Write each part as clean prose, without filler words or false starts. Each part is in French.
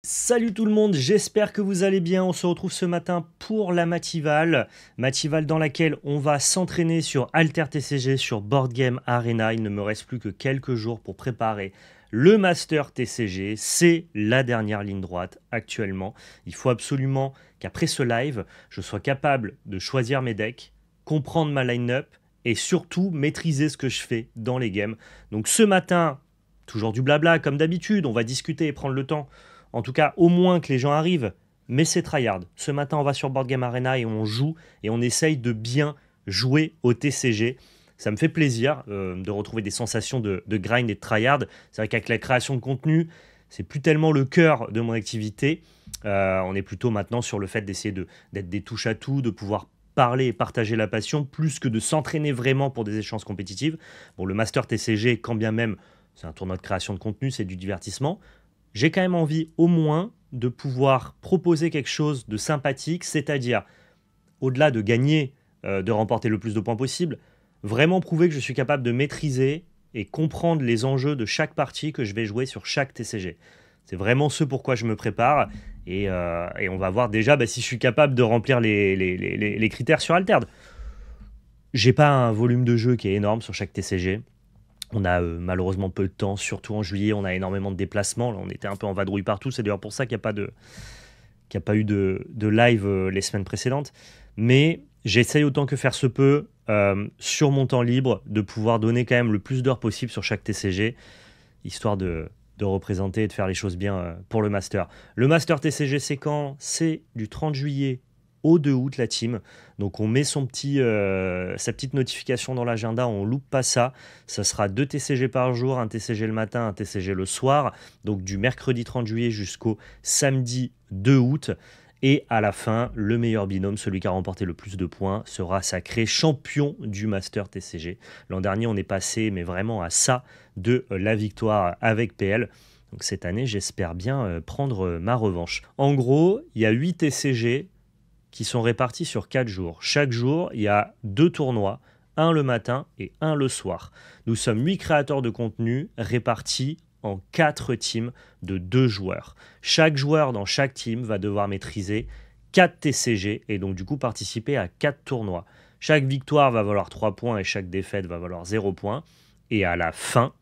Salut tout le monde, j'espère que vous allez bien. On se retrouve ce matin pour la matinale dans laquelle on va s'entraîner sur Alter TCG, sur Board Game Arena. Il ne me reste plus que quelques jours pour préparer le Master TCG. C'est la dernière ligne droite actuellement. Il faut absolument qu'après ce live, je sois capable de choisir mes decks, comprendre ma line-up et surtout maîtriser ce que je fais dans les games. Donc ce matin, toujours du blabla comme d'habitude, on va discuter et prendre le temps. En tout cas, au moins que les gens arrivent, mais c'est tryhard. Ce matin, on va sur Board Game Arena et on joue et on essaye de bien jouer au TCG. Ça me fait plaisir de retrouver des sensations de grind et de tryhard. C'est vrai qu'avec la création de contenu, c'est plus tellement le cœur de mon activité. On est plutôt maintenant sur le fait d'essayer d'être des touches à tout, de pouvoir parler et partager la passion, plus que de s'entraîner vraiment pour des échéances compétitives. Bon, le Master TCG, quand bien même c'est un tournoi de création de contenu, c'est du divertissement, j'ai quand même envie au moins de pouvoir proposer quelque chose de sympathique, c'est-à-dire, au-delà de gagner, de remporter le plus de points possible, vraiment prouver que je suis capable de maîtriser et comprendre les enjeux de chaque partie que je vais jouer sur chaque TCG. C'est vraiment ce pourquoi je me prépare et on va voir déjà si je suis capable de remplir les critères sur Altered. J'ai pas un volume de jeu qui est énorme sur chaque TCG. On a malheureusement peu de temps, surtout en juillet, on a énormément de déplacements. Là, on était un peu en vadrouille partout. C'est d'ailleurs pour ça qu'il n'y a pas eu de live les semaines précédentes. Mais j'essaye autant que faire se peut, sur mon temps libre, de pouvoir donner quand même le plus d'heures possible sur chaque TCG, histoire de représenter et de faire les choses bien pour le Master. Le Master TCG, c'est quand? C'est du 30 juillet au 2 août, la team. Donc on met sa petite notification dans l'agenda, on loupe pas ça. Ça sera 2 TCG par jour, un TCG le matin, un TCG le soir. Donc du mercredi 30 juillet jusqu'au samedi 2 août. Et à la fin, le meilleur binôme, celui qui a remporté le plus de points, sera sacré champion du Master TCG. L'an dernier, on est passé, mais vraiment à ça, de la victoire avec PL. Donc cette année, j'espère bien prendre ma revanche. En gros, il y a 8 TCG qui sont répartis sur 4 jours. Chaque jour, il y a 2 tournois, un le matin et un le soir. Nous sommes 8 créateurs de contenu répartis en 4 teams de 2 joueurs. Chaque joueur dans chaque team va devoir maîtriser 4 TCG et donc du coup participer à 4 tournois. Chaque victoire va valoir 3 points et chaque défaite va valoir 0 points. Et à la fin,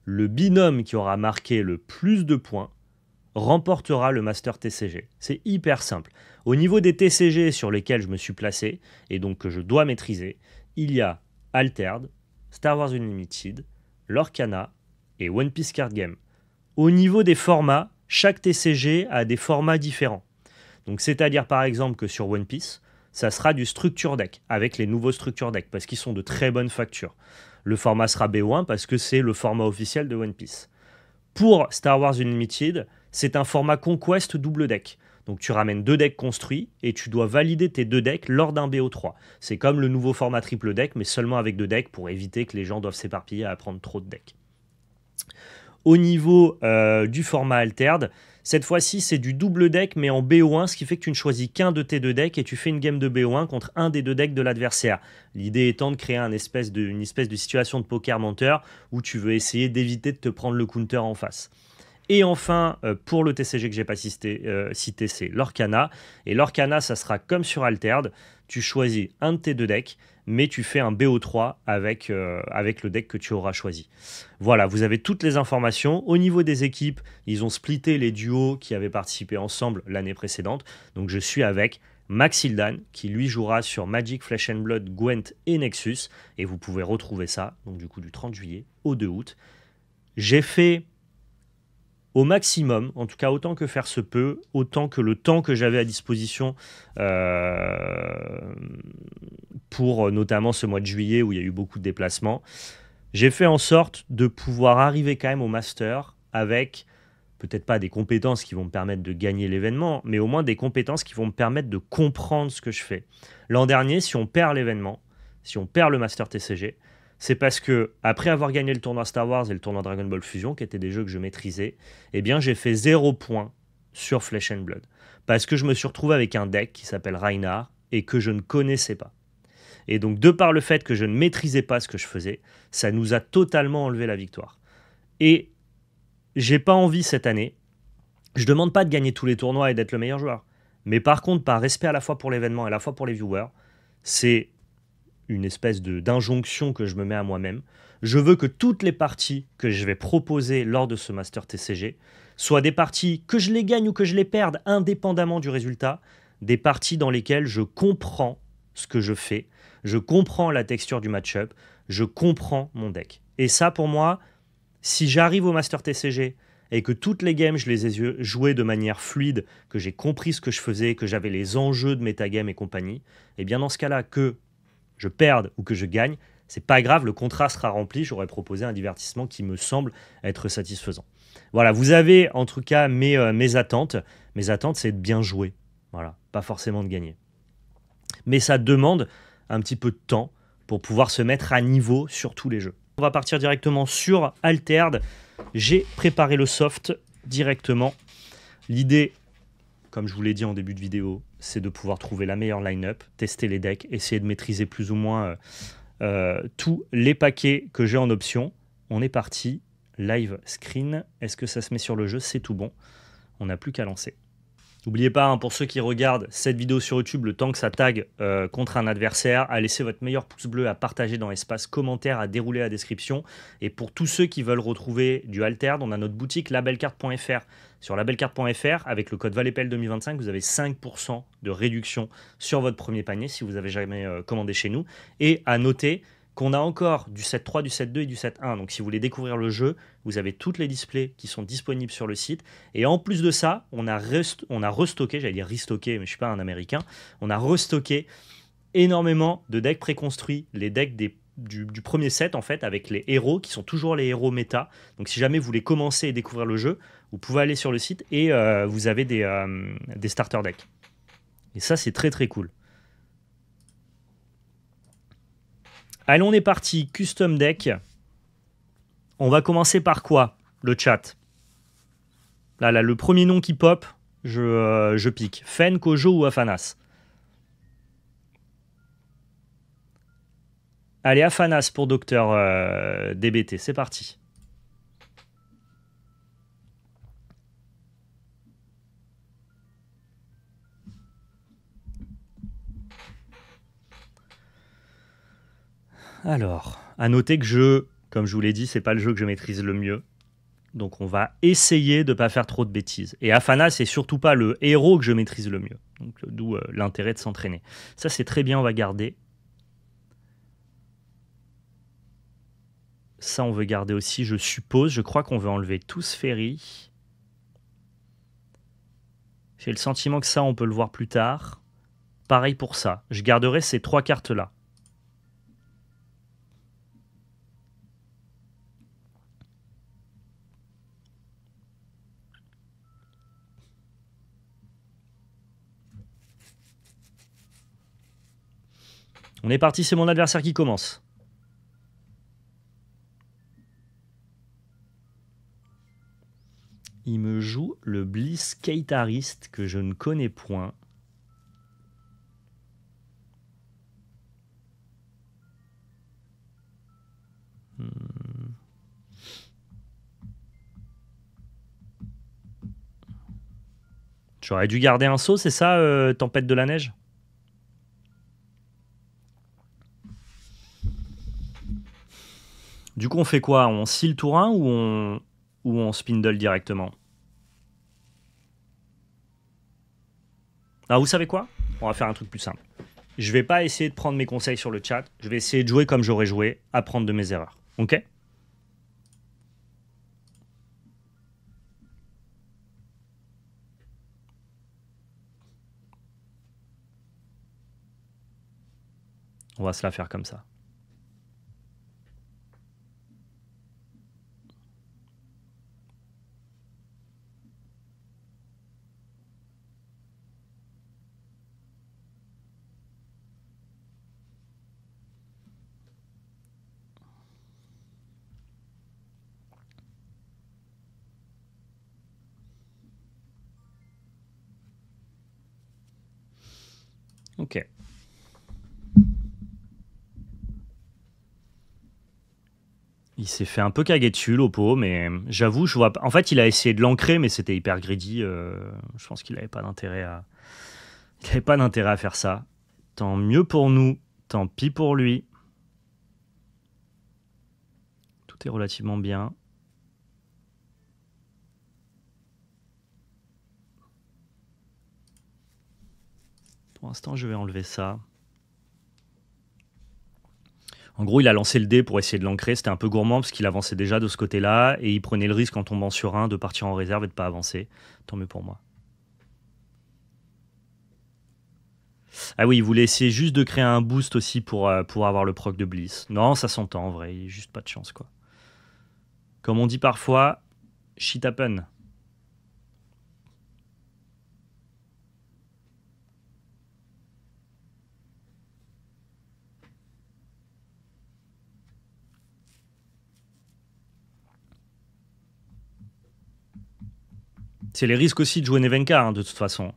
le binôme qui aura marqué le plus de points remportera le Master TCG. C'est hyper simple. Au niveau des TCG sur lesquels je me suis placé, et donc que je dois maîtriser, il y a Altered, Star Wars Unlimited, Lorcana et One Piece Card Game. Au niveau des formats, chaque TCG a des formats différents. Donc c'est-à-dire par exemple que sur One Piece, ça sera du structure deck, avec les nouveaux structure deck, parce qu'ils sont de très bonne facture. Le format sera B1 parce que c'est le format officiel de One Piece. Pour Star Wars Unlimited, c'est un format Conquest double deck. Donc tu ramènes 2 decks construits et tu dois valider tes 2 decks lors d'un BO3. C'est comme le nouveau format triple deck, mais seulement avec 2 decks pour éviter que les gens doivent s'éparpiller à prendre trop de decks. Au niveau du format Altered, cette fois-ci c'est du double deck mais en BO1, ce qui fait que tu ne choisis qu'un de tes 2 decks et tu fais une game de BO1 contre un des 2 decks de l'adversaire. L'idée étant de créer une espèce de situation de poker menteur où tu veux essayer d'éviter de te prendre le counter en face. Et enfin, pour le TCG que j'ai pas cité, c'est Lorcana. Et Lorcana, ça sera comme sur Altered. Tu choisis un de tes 2 decks, mais tu fais un BO3 avec le deck que tu auras choisi. Voilà, vous avez toutes les informations. Au niveau des équipes, ils ont splitté les duos qui avaient participé ensemble l'année précédente. Donc je suis avec Maxildan, qui lui jouera sur Magic, Flesh and Blood, Gwent et Nexus. Et vous pouvez retrouver ça, donc du coup du 30 juillet au 2 août. J'ai fait au maximum, en tout cas autant que faire se peut, autant que le temps que j'avais à disposition pour notamment ce mois de juillet où il y a eu beaucoup de déplacements. J'ai fait en sorte de pouvoir arriver quand même au Master avec peut-être pas des compétences qui vont me permettre de gagner l'événement, mais au moins des compétences qui vont me permettre de comprendre ce que je fais. L'an dernier, si on perd l'événement, si on perd le Master TCG, c'est parce que, après avoir gagné le tournoi Star Wars et le tournoi Dragon Ball Fusion, qui étaient des jeux que je maîtrisais, eh bien j'ai fait 0 points sur Flesh and Blood. Parce que je me suis retrouvé avec un deck qui s'appelle Reinhardt et que je ne connaissais pas. Et donc, de par le fait que je ne maîtrisais pas ce que je faisais, ça nous a totalement enlevé la victoire. Et j'ai pas envie cette année Je demande pas de gagner tous les tournois et d'être le meilleur joueur. Mais par contre, par respect à la fois pour l'événement et à la fois pour les viewers, c'est une espèce d'injonction que je me mets à moi-même. Je veux que toutes les parties que je vais proposer lors de ce Master TCG soient des parties que je les gagne ou que je les perde indépendamment du résultat, des parties dans lesquelles je comprends ce que je fais, je comprends la texture du match-up, je comprends mon deck. Et ça, pour moi, si j'arrive au Master TCG et que toutes les games, je les ai jouées de manière fluide, que j'ai compris ce que je faisais, que j'avais les enjeux de metagame et compagnie, et bien dans ce cas-là, que je perde ou que je gagne, c'est pas grave, le contrat sera rempli, j'aurais proposé un divertissement qui me semble être satisfaisant. Voilà, vous avez en tout cas mes attentes. Mes attentes, c'est de bien jouer. Voilà, pas forcément de gagner. Mais ça demande un petit peu de temps pour pouvoir se mettre à niveau sur tous les jeux. On va partir directement sur Altered. J'ai préparé le soft directement. L'idée, comme je vous l'ai dit en début de vidéo, c'est de pouvoir trouver la meilleure line-up, tester les decks, essayer de maîtriser plus ou moins tous les paquets que j'ai en option. On est parti. Live screen. Est-ce que ça se met sur le jeu? C'est tout bon. On n'a plus qu'à lancer. N'oubliez pas, hein, pour ceux qui regardent cette vidéo sur YouTube, le temps que ça tag contre un adversaire, à laisser votre meilleur pouce bleu, à partager dans l'espace commentaire, à dérouler la description. Et pour tous ceux qui veulent retrouver du Altered, on a notre boutique labelcarte.fr. Sur labelcarte.fr, avec le code VALEPEL 2025, vous avez 5% de réduction sur votre premier panier si vous n'avez jamais commandé chez nous. Et à noter qu'on a encore du 7.3, du 7.2 et du 7.1. Donc si vous voulez découvrir le jeu, vous avez toutes les displays qui sont disponibles sur le site. Et en plus de ça, on a restocké, j'allais dire restocké, mais je ne suis pas un américain, on a restocké énormément de decks préconstruits, les decks du premier set en fait, avec les héros qui sont toujours les héros méta. Donc si jamais vous voulez commencer et découvrir le jeu, vous pouvez aller sur le site et vous avez des starter decks. Et ça, c'est très très cool. Allez, on est parti, custom deck. On va commencer par quoi, le chat? Là, le premier nom qui pop, je pique. Fen, Kojo ou Afanas? Allez, Afanas pour Docteur DBT, c'est parti. Alors, à noter que comme je vous l'ai dit, c'est pas le jeu que je maîtrise le mieux. Donc on va essayer de ne pas faire trop de bêtises. Et Afanas, c'est surtout pas le héros que je maîtrise le mieux. Donc d'où l'intérêt de s'entraîner. Ça, c'est très bien, on va garder. Ça, on veut garder aussi, je suppose. Je crois qu'on veut enlever tous Ferry. J'ai le sentiment que ça, on peut le voir plus tard. Pareil pour ça. Je garderai ces 3 cartes-là. On est parti, c'est mon adversaire qui commence. Il me joue le Bliss Keitarist que je ne connais point. J'aurais dû garder un saut, c'est ça, Tempête de la Neige? Du coup, on fait quoi? On scie le tour 1 ou on spindle directement? Alors, vous savez quoi? On va faire un truc plus simple. Je vais pas essayer de prendre mes conseils sur le chat. Je vais essayer de jouer comme j'aurais joué, apprendre de mes erreurs. Ok? On va se la faire comme ça. Ok. Il s'est fait un peu caguer dessus, Lopo, mais j'avoue, je vois pas. En fait, il a essayé de l'ancrer, mais c'était hyper greedy. Je pense qu'il n'avait pas d'intérêt à. Il avait pas d'intérêt à faire ça. Tant mieux pour nous, tant pis pour lui. Tout est relativement bien. Pour l'instant, je vais enlever ça. En gros, il a lancé le dé pour essayer de l'ancrer. C'était un peu gourmand parce qu'il avançait déjà de ce côté-là et il prenait le risque en tombant sur un de partir en réserve et de pas avancer. Tant mieux pour moi. Ah oui, il voulait essayer juste de créer un boost aussi pour avoir le proc de Bliss. Non, ça s'entend en vrai. Il n'y a juste pas de chance, quoi. Comme on dit parfois, shit happen. C'est les risques aussi de jouer Nevenka, hein, de toute façon.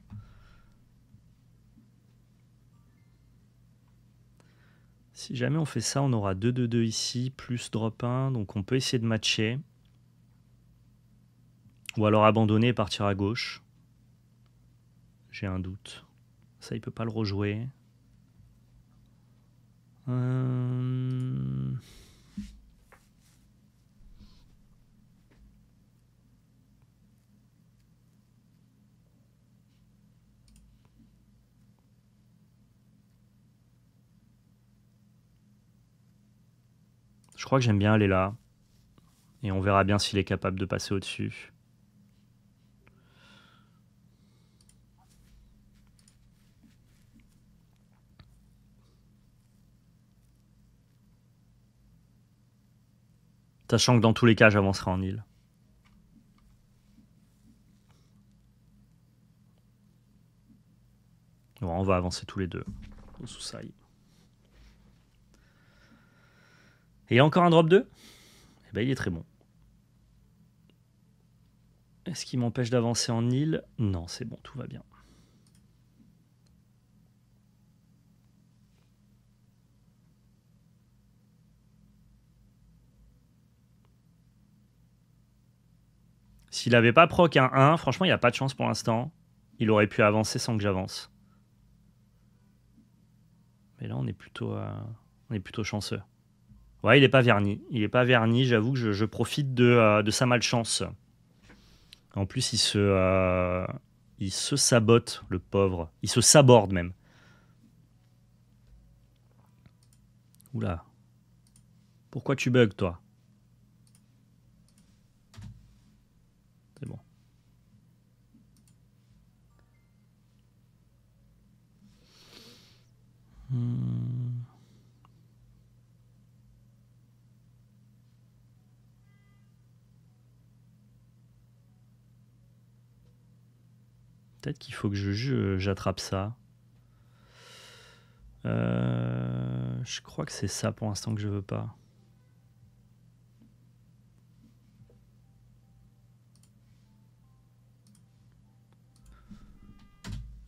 Si jamais on fait ça, on aura 2-2-2 ici, plus drop 1, donc on peut essayer de matcher. Ou alors abandonner et partir à gauche. J'ai un doute. Ça, il peut pas le rejouer. Je crois que j'aime bien aller là. Et on verra bien s'il est capable de passer au-dessus. Sachant que dans tous les cas, j'avancerai en île. Bon, on va avancer tous les deux. Au Susai. Et il y a encore un drop 2 ? Eh ben, il est très bon. Est-ce qu'il m'empêche d'avancer en île ? Non, c'est bon, tout va bien. S'il n'avait pas proc un 1, franchement, il n'y a pas de chance pour l'instant. Il aurait pu avancer sans que j'avance. Mais là, on est plutôt chanceux. Ouais, il n'est pas verni. Il n'est pas verni, j'avoue que je profite de sa malchance. En plus, il se sabote, le pauvre. Il se saborde même. Oula. Pourquoi tu bugs, toi ? C'est bon. Peut-être qu'il faut que j'attrape ça. Je crois que c'est ça pour l'instant que je veux pas.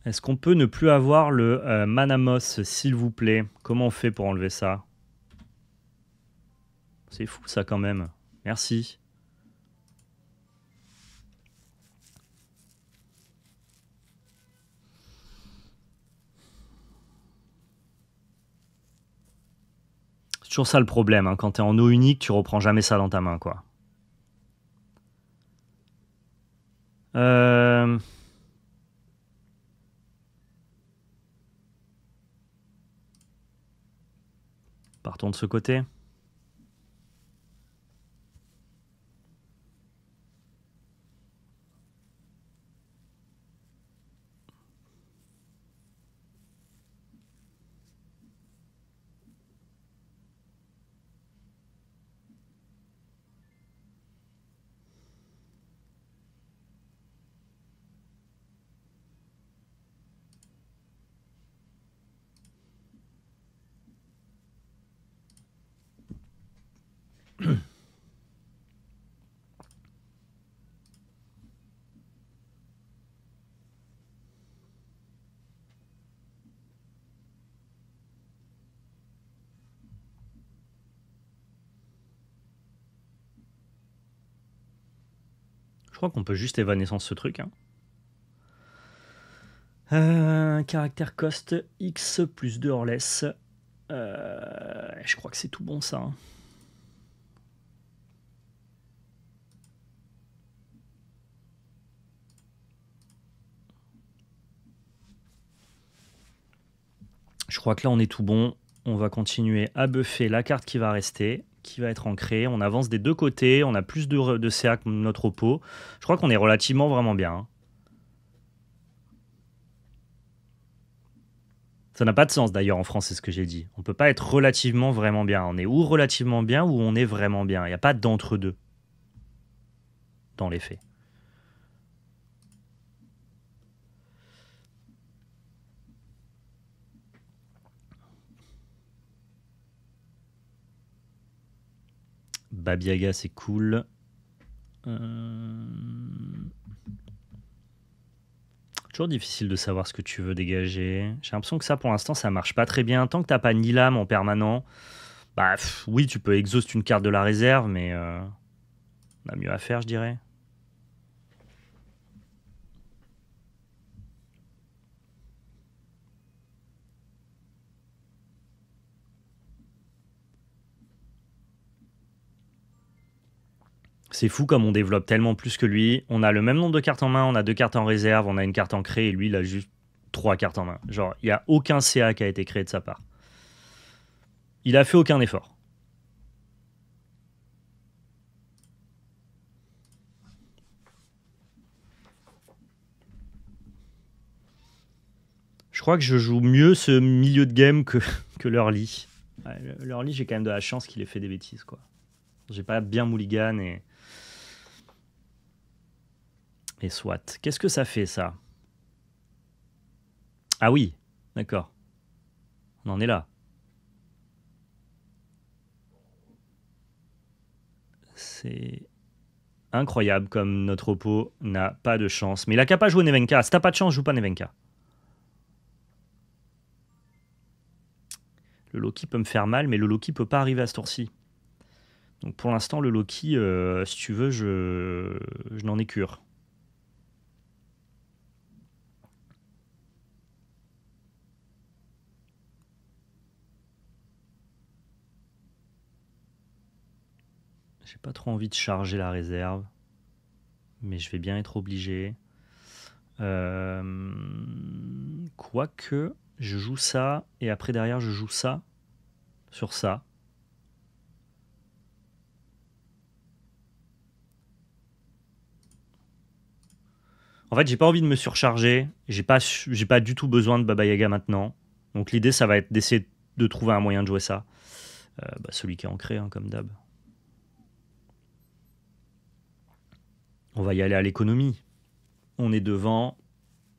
Est-ce qu'on peut ne plus avoir le Manamos, s'il vous plaît ? Comment on fait pour enlever ça ? C'est fou ça quand même. Merci. C'est toujours ça le problème, hein. Quand t'es en eau unique, tu reprends jamais ça dans ta main, quoi. Partons de ce côté. crois qu'on peut juste évanescence ce truc. Hein. Caractère cost X plus 2 or less. Je crois que c'est tout bon ça. Hein. Je crois que là on est tout bon. On va continuer à buffer la carte qui va rester, qui va être ancrée. On avance des deux côtés. On a plus de CA que notre oppo. Je crois qu'on est relativement vraiment bien. Hein. Ça n'a pas de sens d'ailleurs en France, c'est ce que j'ai dit. On peut pas être relativement vraiment bien. On est ou relativement bien ou on est vraiment bien. Il n'y a pas d'entre-deux dans les faits. Babiaga, c'est cool. Toujours difficile de savoir ce que tu veux dégager. J'ai l'impression que ça, pour l'instant, ça marche pas très bien. Tant que t'as pas Nilam en permanent, bah oui, tu peux exhaust une carte de la réserve, mais on a mieux à faire, je dirais. C'est fou comme on développe tellement plus que lui. On a le même nombre de cartes en main, on a 2 cartes en réserve, on a une carte ancrée et lui, il a juste 3 cartes en main. Genre, il n'y a aucun CA qui a été créé de sa part. Il a fait aucun effort. Je crois que je joue mieux ce milieu de game que l'early. Ouais, l'early, j'ai quand même de la chance qu'il ait fait des bêtises, quoi. J'ai pas bien mulligan et soit. Qu'est-ce que ça fait, ça? Ah oui, d'accord. On en est là. C'est incroyable comme notre oppo n'a pas de chance. Mais il a qu'à pas jouer Nevenka. Si t'as pas de chance, joue pas Nevenka. Le Loki peut me faire mal, mais le Loki peut pas arriver à ce tour-ci. Donc pour l'instant, le Loki, si tu veux, je n'en ai cure. J'ai pas trop envie de charger la réserve, mais je vais bien être obligé. Quoique, je joue ça, et après derrière, je joue ça sur ça. En fait, j'ai pas envie de me surcharger. J'ai pas du tout besoin de Baba Yaga maintenant. Donc l'idée, ça va être d'essayer de trouver un moyen de jouer ça. Celui qui est ancré, hein, comme d'hab. On va y aller à l'économie. On est devant.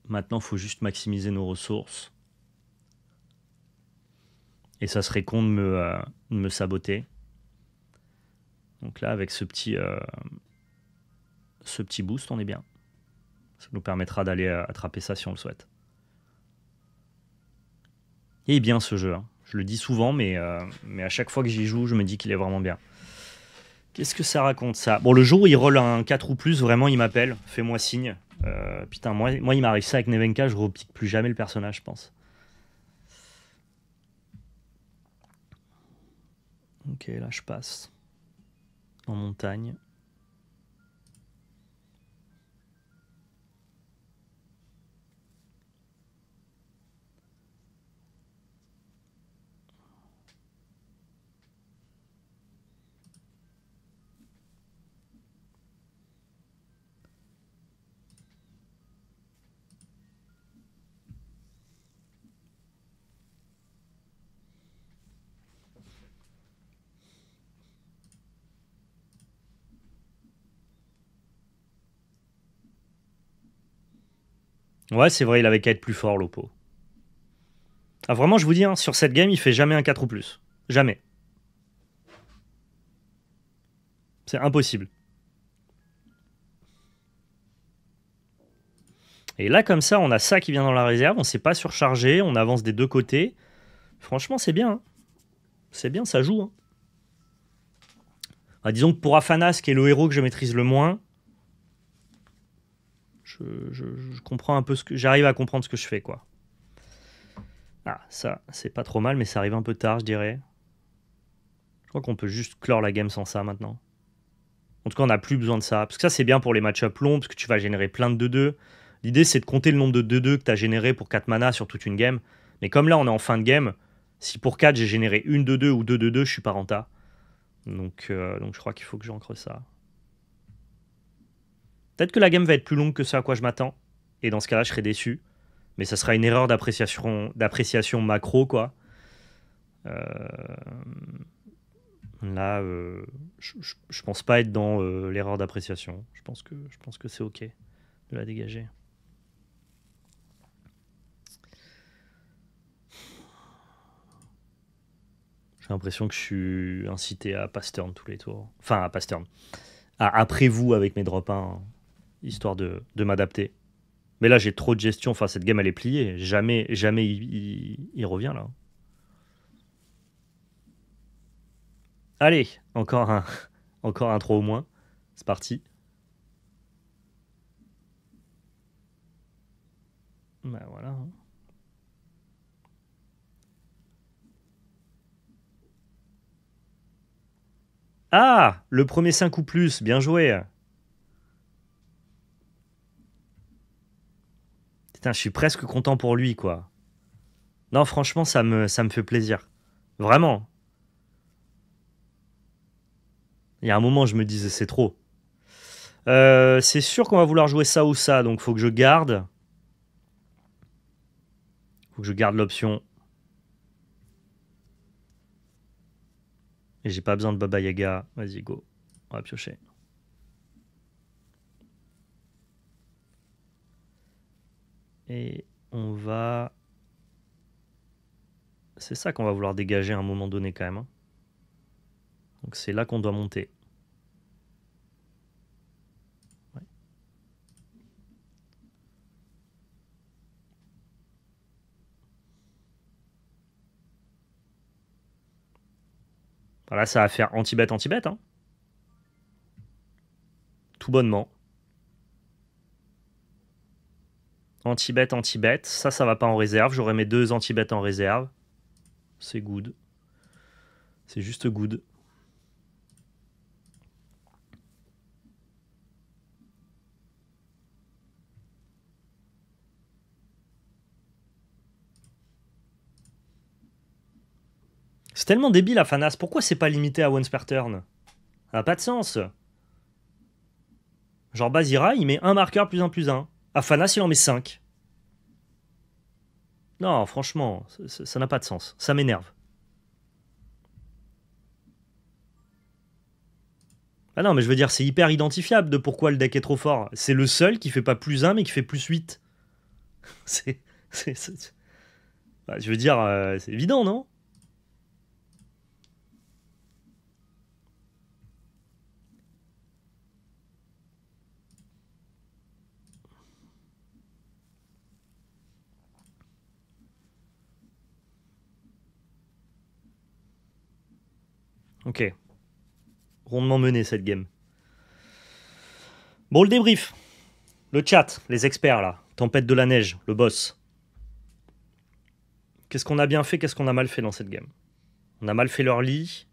Maintenant, il faut juste maximiser nos ressources. Et ça serait con de me saboter. Donc là, avec ce petit boost, on est bien. Ça nous permettra d'aller attraper ça si on le souhaite. Il est bien ce jeu. Hein. Je le dis souvent, mais à chaque fois que j'y joue, je me dis qu'il est vraiment bien. Qu'est-ce que ça raconte, ça? Bon, le jour où il roll un 4 ou plus, vraiment, il m'appelle. Fais-moi signe. Putain, moi, il m'arrive ça avec Nevenka, je repique plus jamais le personnage, je pense. Ok, là, je passe. En montagne. Ouais, c'est vrai, il avait qu'à être plus fort, l'oppo. Ah, vraiment, je vous dis, hein, sur cette game, il fait jamais un 4 ou plus. Jamais. C'est impossible. Et là, comme ça, on a ça qui vient dans la réserve, on ne s'est pas surchargé, on avance des deux côtés. Franchement, c'est bien. Hein. C'est bien, ça joue. Hein. Ah, disons que pour Afanas, qui est le héros que je maîtrise le moins, Je comprends un peu ce que... J'arrive à comprendre ce que je fais, quoi. Ah, ça, c'est pas trop mal, mais ça arrive un peu tard, je dirais. Je crois qu'on peut juste clore la game sans ça, maintenant. En tout cas, on n'a plus besoin de ça. Parce que ça, c'est bien pour les match-up longs, parce que tu vas générer plein de 2-2. L'idée, c'est de compter le nombre de 2-2 que tu as généré pour 4 mana sur toute une game. Mais comme là, on est en fin de game, si pour 4, j'ai généré une 2-2 ou 2 2-2, je suis pas renta. Donc je crois qu'il faut que j'ancre ça. Peut-être que la game va être plus longue que ce à quoi je m'attends. Et dans ce cas-là, je serai déçu. Mais ça sera une erreur d'appréciation macro, quoi. Là, je pense pas être dans l'erreur d'appréciation. Je pense que c'est ok de la dégager. J'ai l'impression que je suis incité à pass turn tous les tours. Enfin, à pass turn. Après vous avec mes drop 1, histoire de m'adapter. Mais là, j'ai trop de gestion. Enfin, cette game, elle est pliée. Jamais il revient, là. Allez, encore un 3 au moins. C'est parti. Bah voilà. Ah, le premier 5 ou plus, bien joué. Putain, je suis presque content pour lui, quoi. Non, franchement, ça me fait plaisir. Vraiment. Il y a un moment, je me disais, c'est trop. C'est sûr qu'on va vouloir jouer ça ou ça, donc faut que je garde. Faut que je garde l'option. Et j'ai pas besoin de Baba Yaga. Vas-y, go. On va piocher. Et on va... C'est ça qu'on va vouloir dégager à un moment donné quand même. Hein. Donc c'est là qu'on doit monter. Ouais. Voilà, ça va faire anti-bet, anti-bet. Hein. Tout bonnement. Anti-bet, anti-bet. Ça va pas en réserve. J'aurai mes 2 anti-bet en réserve. C'est good. C'est juste good. C'est tellement débile, Afanas. Pourquoi c'est pas limité à once per turn? Ça n'a pas de sens. Genre Bazira, il met un marqueur plus 1. Afanas, il en met 5. Non, franchement, ça n'a pas de sens. Ça m'énerve. Ah non, mais je veux dire, c'est hyper identifiable de pourquoi le deck est trop fort. C'est le seul qui fait pas +1, mais qui fait +8. c'est... Bah, je veux dire, c'est évident, non? Ok. Rondement mené, cette game. Bon, le débrief. Le chat, les experts, là. Tempête de la neige, le boss. Qu'est-ce qu'on a bien fait, qu'est-ce qu'on a mal fait dans cette game? On a mal fait l'early. J'ai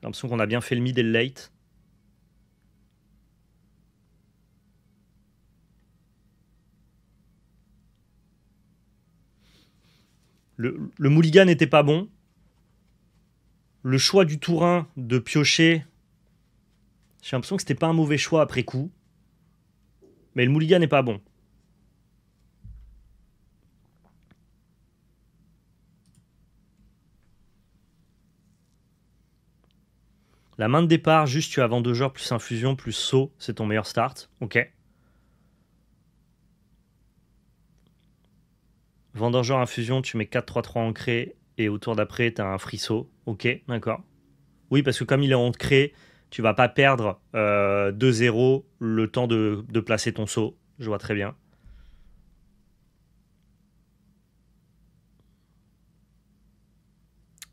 l'impression qu'on a bien fait le mid et le late. Le mulligan n'était pas bon. Le choix du Tourin de piocher, j'ai l'impression que c'était pas un mauvais choix après coup. Mais le mulligan n'est pas bon. La main de départ, juste tu as Vendeur plus infusion plus saut, c'est ton meilleur start. Ok. Vendeur infusion, tu mets 4-3-3 ancré et au tour d'après, tu as un frisson. Ok, d'accord. Oui, parce que comme il est ancré, tu vas pas perdre 2-0 le temps de placer ton saut. Je vois très bien.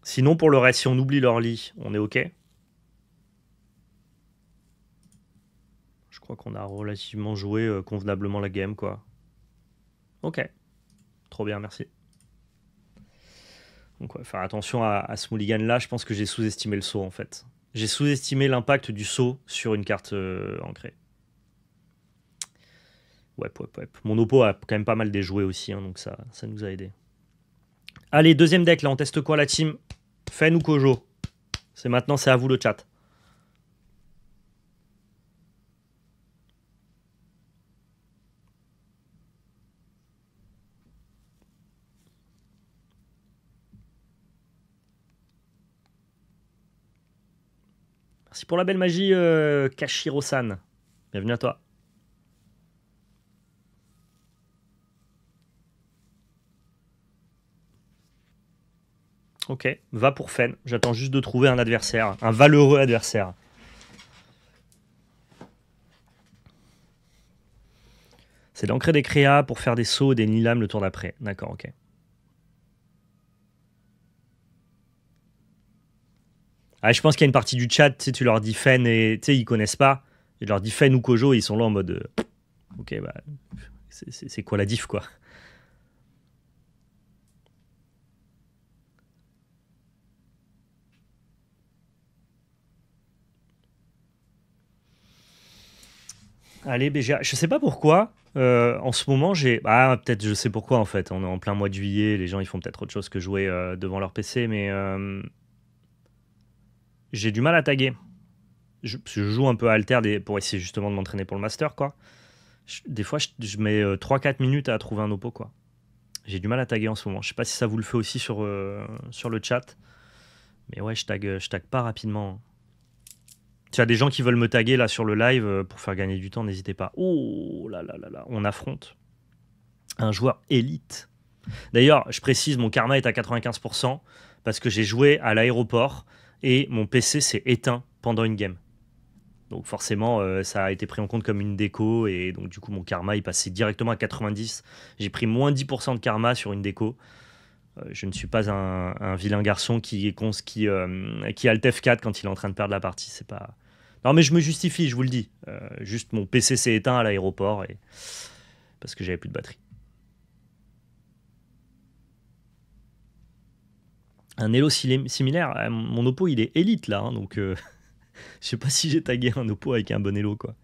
Sinon, pour le reste, si on oublie l'early, on est ok. crois qu'on a relativement joué convenablement la game, quoi. Ok. Trop bien, merci. Donc, ouais, faire attention à ce mulligan-là. Je pense que j'ai sous-estimé le saut, en fait. J'ai sous-estimé l'impact du saut sur une carte ancrée. Ouais. Mon oppo a quand même pas mal déjoué aussi, hein, donc ça nous a aidé. Allez, deuxième deck, là, on teste quoi, la team? Fen ou Kojo? C'est maintenant, c'est à vous le chat. Merci pour la belle magie, Kashiro-san. Bienvenue à toi. Ok, va pour Fen. J'attends juste de trouver un adversaire, un valeureux adversaire. C'est d'ancrer des créas pour faire des sauts et des nilam le tour d'après. D'accord, ok. Ah, je pense qu'il y a une partie du chat, tu sais, tu leur dis Fen et tu sais, ils connaissent pas. Je leur dis Fen ou Kojo et ils sont là en mode ok, bah c'est quoi la diff, quoi. Allez, BGA. Je sais pas pourquoi. En ce moment, j'ai. Ah, peut-être je sais pourquoi en fait. On est en plein mois de juillet. Les gens ils font peut-être autre chose que jouer devant leur PC, mais j'ai du mal à taguer. Je joue un peu à alter pour essayer justement de m'entraîner pour le master, quoi. Des fois, je mets 3-4 minutes à trouver un oppo, quoi. J'ai du mal à taguer en ce moment. Je sais pas si ça vous le fait aussi sur le chat. Mais ouais, je tag pas rapidement. Tu as des gens qui veulent me taguer là sur le live pour faire gagner du temps, n'hésitez pas. Oh là là là là, on affronte un joueur élite. D'ailleurs, je précise, mon karma est à 95% parce que j'ai joué à l'aéroport et mon PC s'est éteint pendant une game. Donc forcément, ça a été pris en compte comme une déco et donc du coup mon karma il passait directement à 90. J'ai pris moins 10% de karma sur une déco. Je ne suis pas un vilain garçon qui a le TF4 quand il est en train de perdre la partie. C'est pas. Non mais je me justifie, je vous le dis. Juste mon PC s'est éteint à l'aéroport et parce que j'avais plus de batterie. Un Elo similaire, mon oppo il est élite là, hein, donc je sais pas si j'ai tagué un oppo avec un bon Elo, quoi.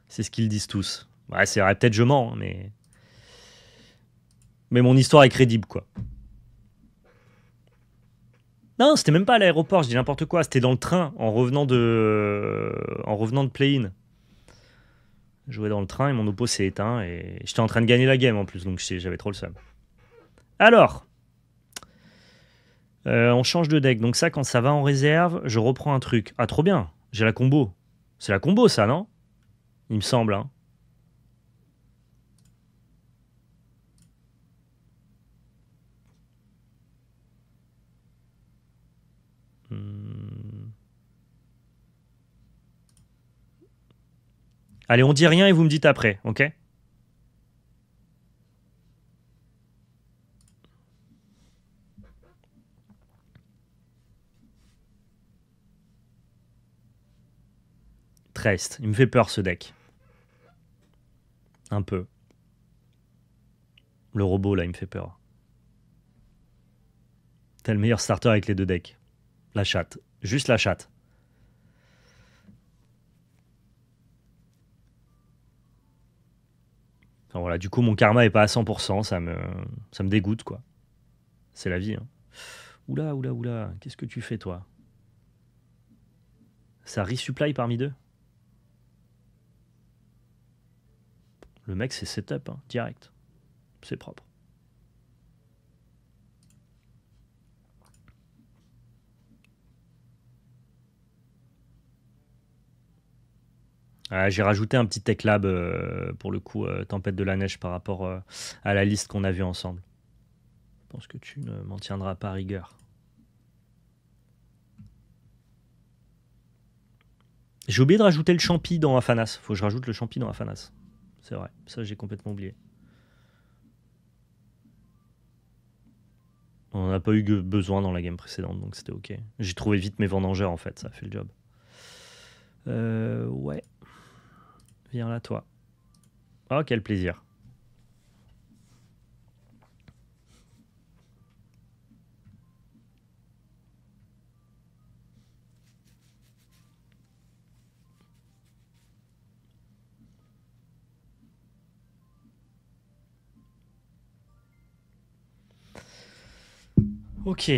C'est ce qu'ils disent tous. Ouais, c'est vrai, peut-être je mens, hein, mais mon histoire est crédible, quoi. Non, c'était même pas à l'aéroport, je dis n'importe quoi, c'était dans le train en revenant de play-in. Je jouais dans le train et mon oppo s'est éteint et j'étais en train de gagner la game en plus, donc j'avais trop le seum. Alors, on change de deck. Donc ça, quand ça va en réserve, je reprends un truc. Ah, trop bien. J'ai la combo. C'est la combo, ça, non? Il me semble, hein. Hmm. Allez, on dit rien et vous me dites après, ok? Trest. Il me fait peur, ce deck. Un peu. Le robot, là, il me fait peur. T'as le meilleur starter avec les deux decks. La chatte. Juste la chatte. Enfin, voilà, du coup, mon karma est pas à 100%. Ça me dégoûte, quoi. C'est la vie, hein. Oula. Qu'est-ce que tu fais, toi? Ça resupply parmi deux? Le mec, c'est setup, hein, direct. C'est propre. J'ai rajouté un petit tech lab pour le coup, Tempête de la Neige par rapport à la liste qu'on a vue ensemble. Je pense que tu ne m'en tiendras pas à rigueur. J'ai oublié de rajouter le champi dans Afanas. Faut que je rajoute le champi dans Afanas. C'est vrai, ça j'ai complètement oublié. On n'a pas eu besoin dans la game précédente, donc c'était ok. J'ai trouvé vite mes vendangeurs en fait, ça a fait le job. Ouais. Viens là, toi. Oh, quel plaisir. Ok.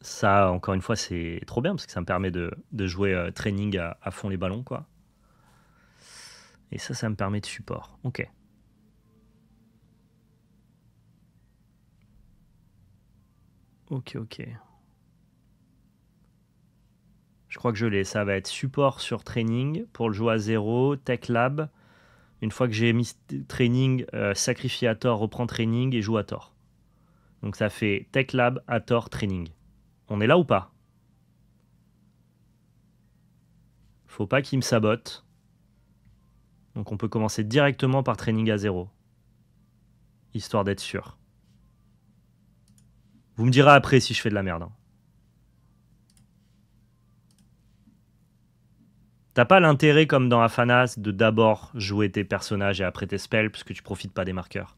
Ça, encore une fois, c'est trop bien parce que ça me permet de jouer training à fond les ballons, quoi. Et ça me permet de support. Ok. Ok, ok. Je crois que je l'ai. Ça va être support sur training pour le jouer à 0, tech lab. Une fois que j'ai mis training, sacrifié à tort, reprend training et joue à tort. Donc ça fait tech lab, à tort, training. On est là ou pas? Faut pas qu'il me sabote. Donc on peut commencer directement par training à 0. Histoire d'être sûr. Vous me direz après si je fais de la merde. Hein. T'as pas l'intérêt comme dans Afanas de d'abord jouer tes personnages et après tes spells parce que tu profites pas des marqueurs.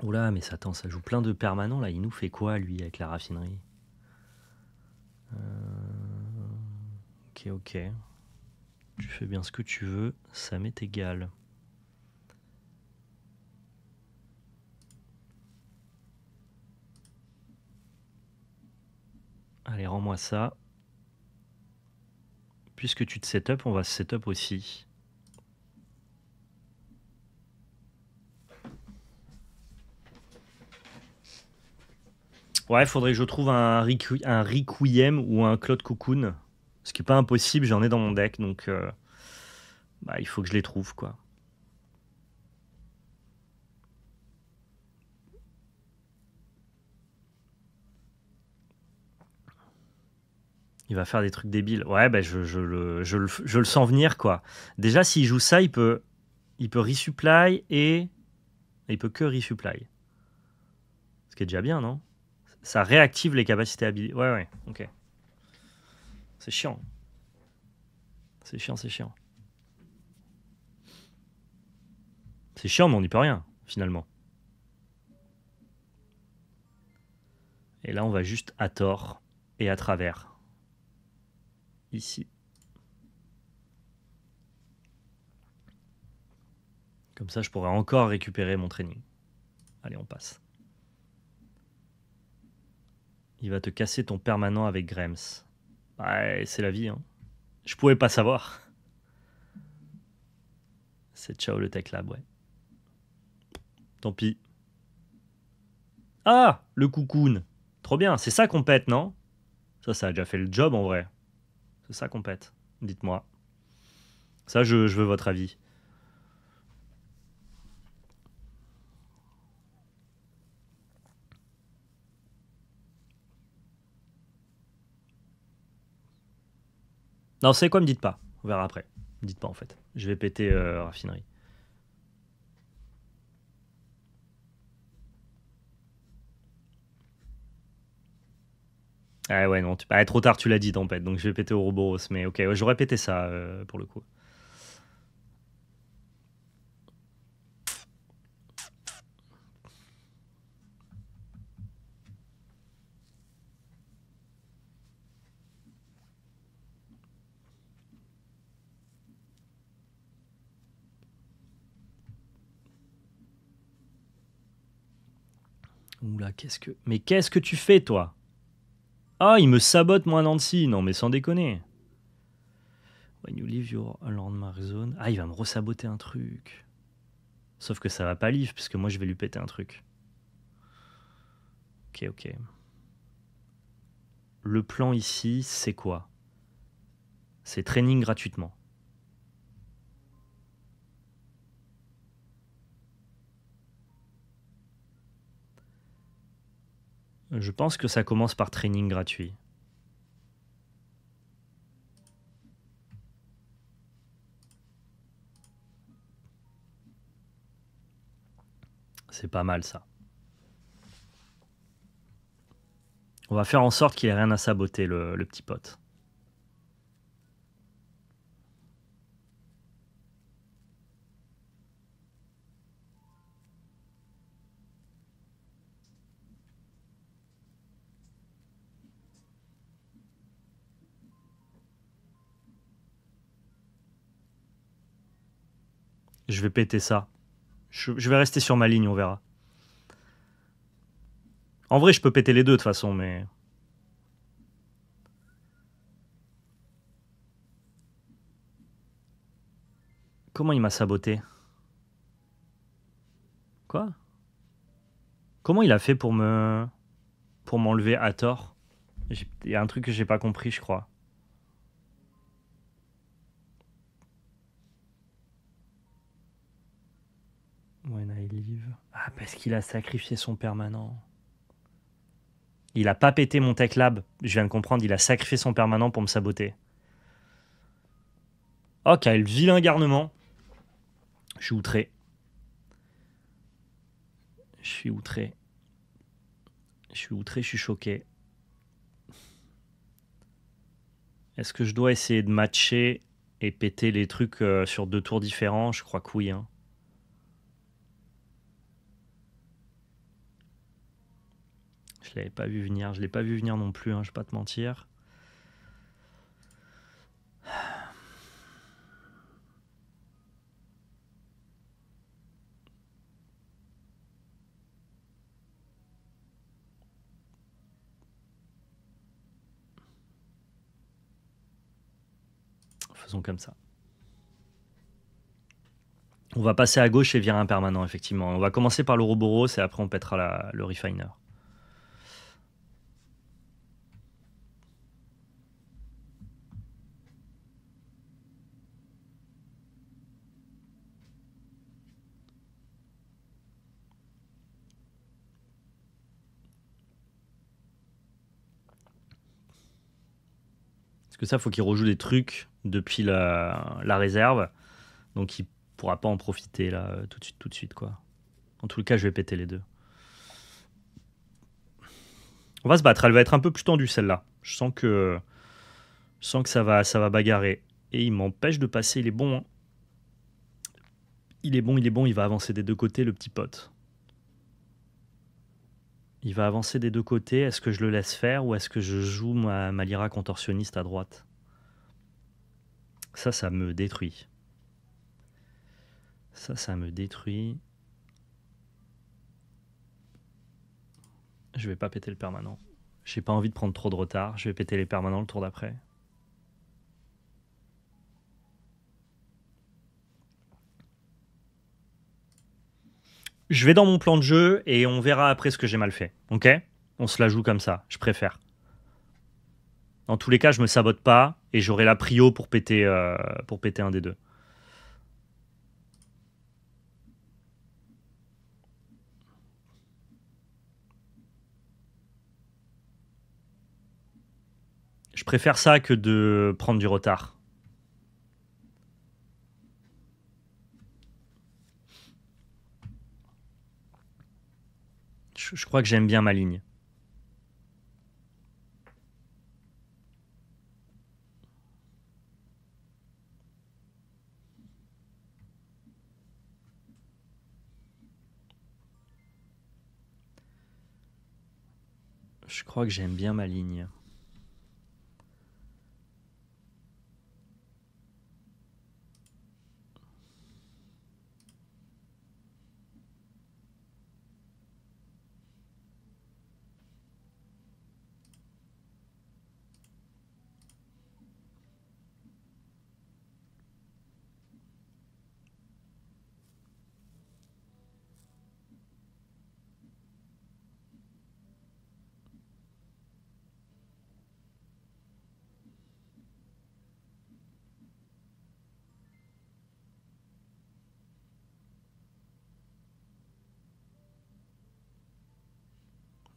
Oula, mais attends, ça joue plein de permanents là. Il nous fait quoi lui avec la raffinerie? Ok, ok. Tu fais bien ce que tu veux, ça m'est égal. Allez, rends-moi ça. Puisque tu te setup, on va se setup aussi. Ouais, faudrait que je trouve un Requiem ou un Claude Cocoon. Ce qui est pas impossible, j'en ai dans mon deck, donc bah, il faut que je les trouve, quoi. Il va faire des trucs débiles. Ouais, bah, je le sens venir, quoi. Déjà, s'il joue ça, il peut resupply et... Il peut que resupply. Ce qui est déjà bien, non? Ça réactive les capacités habilitées. Ouais, ouais, ok. C'est chiant. C'est chiant, c'est chiant. C'est chiant, mais on n'y peut rien, finalement. Et là, on va juste à tort et à travers. Ici. Comme ça, je pourrais encore récupérer mon training. Allez, on passe. Il va te casser ton permanent avec Grems. Ouais, c'est la vie, hein. Je pouvais pas savoir. C'est ciao le tech lab, ouais. Tant pis. Ah, le cocoon. Trop bien, c'est ça qu'on pète, non? Ça a déjà fait le job en vrai. C'est ça qu'on pète. Dites-moi. Ça, je veux votre avis. Non, c'est quoi, me dites pas. On verra après. Me dites pas en fait. Je vais péter raffinerie. Ah ouais, non, trop tard, tu l'as dit, tempête, donc je vais péter Ouroboros. Mais ok, ouais, j'aurais pété ça pour le coup. Oula, Mais qu'est-ce que tu fais, toi? Ah, il me sabote, moi, Nancy. Non, mais sans déconner. When you leave your landmark zone. Ah, il va me resaboter un truc. Sauf que ça va pas live, puisque moi, je vais lui péter un truc. Ok, ok. Le plan ici, c'est quoi? C'est training gratuitement. Je pense que ça commence par training gratuit. C'est pas mal ça. On va faire en sorte qu'il ait rien à saboter, le petit pote. Je vais péter ça. Je vais rester sur ma ligne, on verra. En vrai, je peux péter les deux de toute façon, mais... Comment il m'a saboté? Quoi? Comment il a fait pour m'enlever à tort? Il y a un truc que j'ai pas compris, je crois. When I leave. Ah, parce qu'il a sacrifié son permanent. Il a pas pété mon tech lab. Je viens de comprendre, il a sacrifié son permanent pour me saboter. Oh, quel vilain garnement. Je suis outré. Je suis outré. Je suis outré, je suis choqué. Est-ce que je dois essayer de matcher et péter les trucs sur 2 tours différents? Je crois que oui. Hein. Je l'avais pas vu venir. Je l'ai pas vu venir non plus, hein, je vais pas te mentir. Faisons comme ça. On va passer à gauche et virer un permanent, effectivement. On va commencer par l'Ouroboros et après on pètera le refiner. Parce que ça, faut qu'il rejoue des trucs depuis la réserve. Donc il pourra pas en profiter là tout de suite quoi. En tout cas, je vais péter les deux. On va se battre, elle va être un peu plus tendue celle-là. Je sens que ça va bagarrer. Et il m'empêche de passer, il est bon. Hein. Il est bon, il va avancer des deux côtés le petit pote. Il va avancer des deux côtés, est-ce que je le laisse faire ou est-ce que je joue ma Lyra contorsionniste à droite? Ça me détruit. Ça me détruit. Je vais pas péter le permanent. J'ai pas envie de prendre trop de retard. Je vais péter les permanents le tour d'après. Je vais dans mon plan de jeu et on verra après ce que j'ai mal fait. Ok? On se la joue comme ça. Je préfère. Dans tous les cas, je me sabote pas et j'aurai la prio pour péter un des deux. Je préfère ça que de prendre du retard. Je crois que j'aime bien ma ligne. Je crois que j'aime bien ma ligne.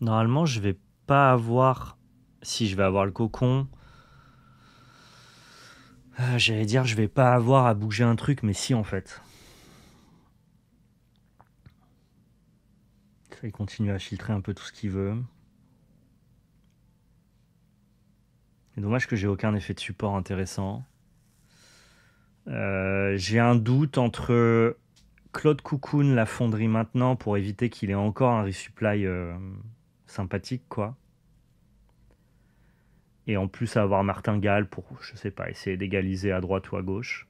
Normalement, je vais pas avoir... Si, je vais avoir le cocon. J'allais dire, je vais pas avoir à bouger un truc, mais si, en fait. Ça, il continue à filtrer un peu tout ce qu'il veut. C'est dommage que j'ai aucun effet de support intéressant. J'ai un doute entre Claude Cocoon, la fonderie maintenant, pour éviter qu'il ait encore un resupply sympathique, quoi. Et en plus avoir Martingale pour, je sais pas, essayer d'égaliser à droite ou à gauche.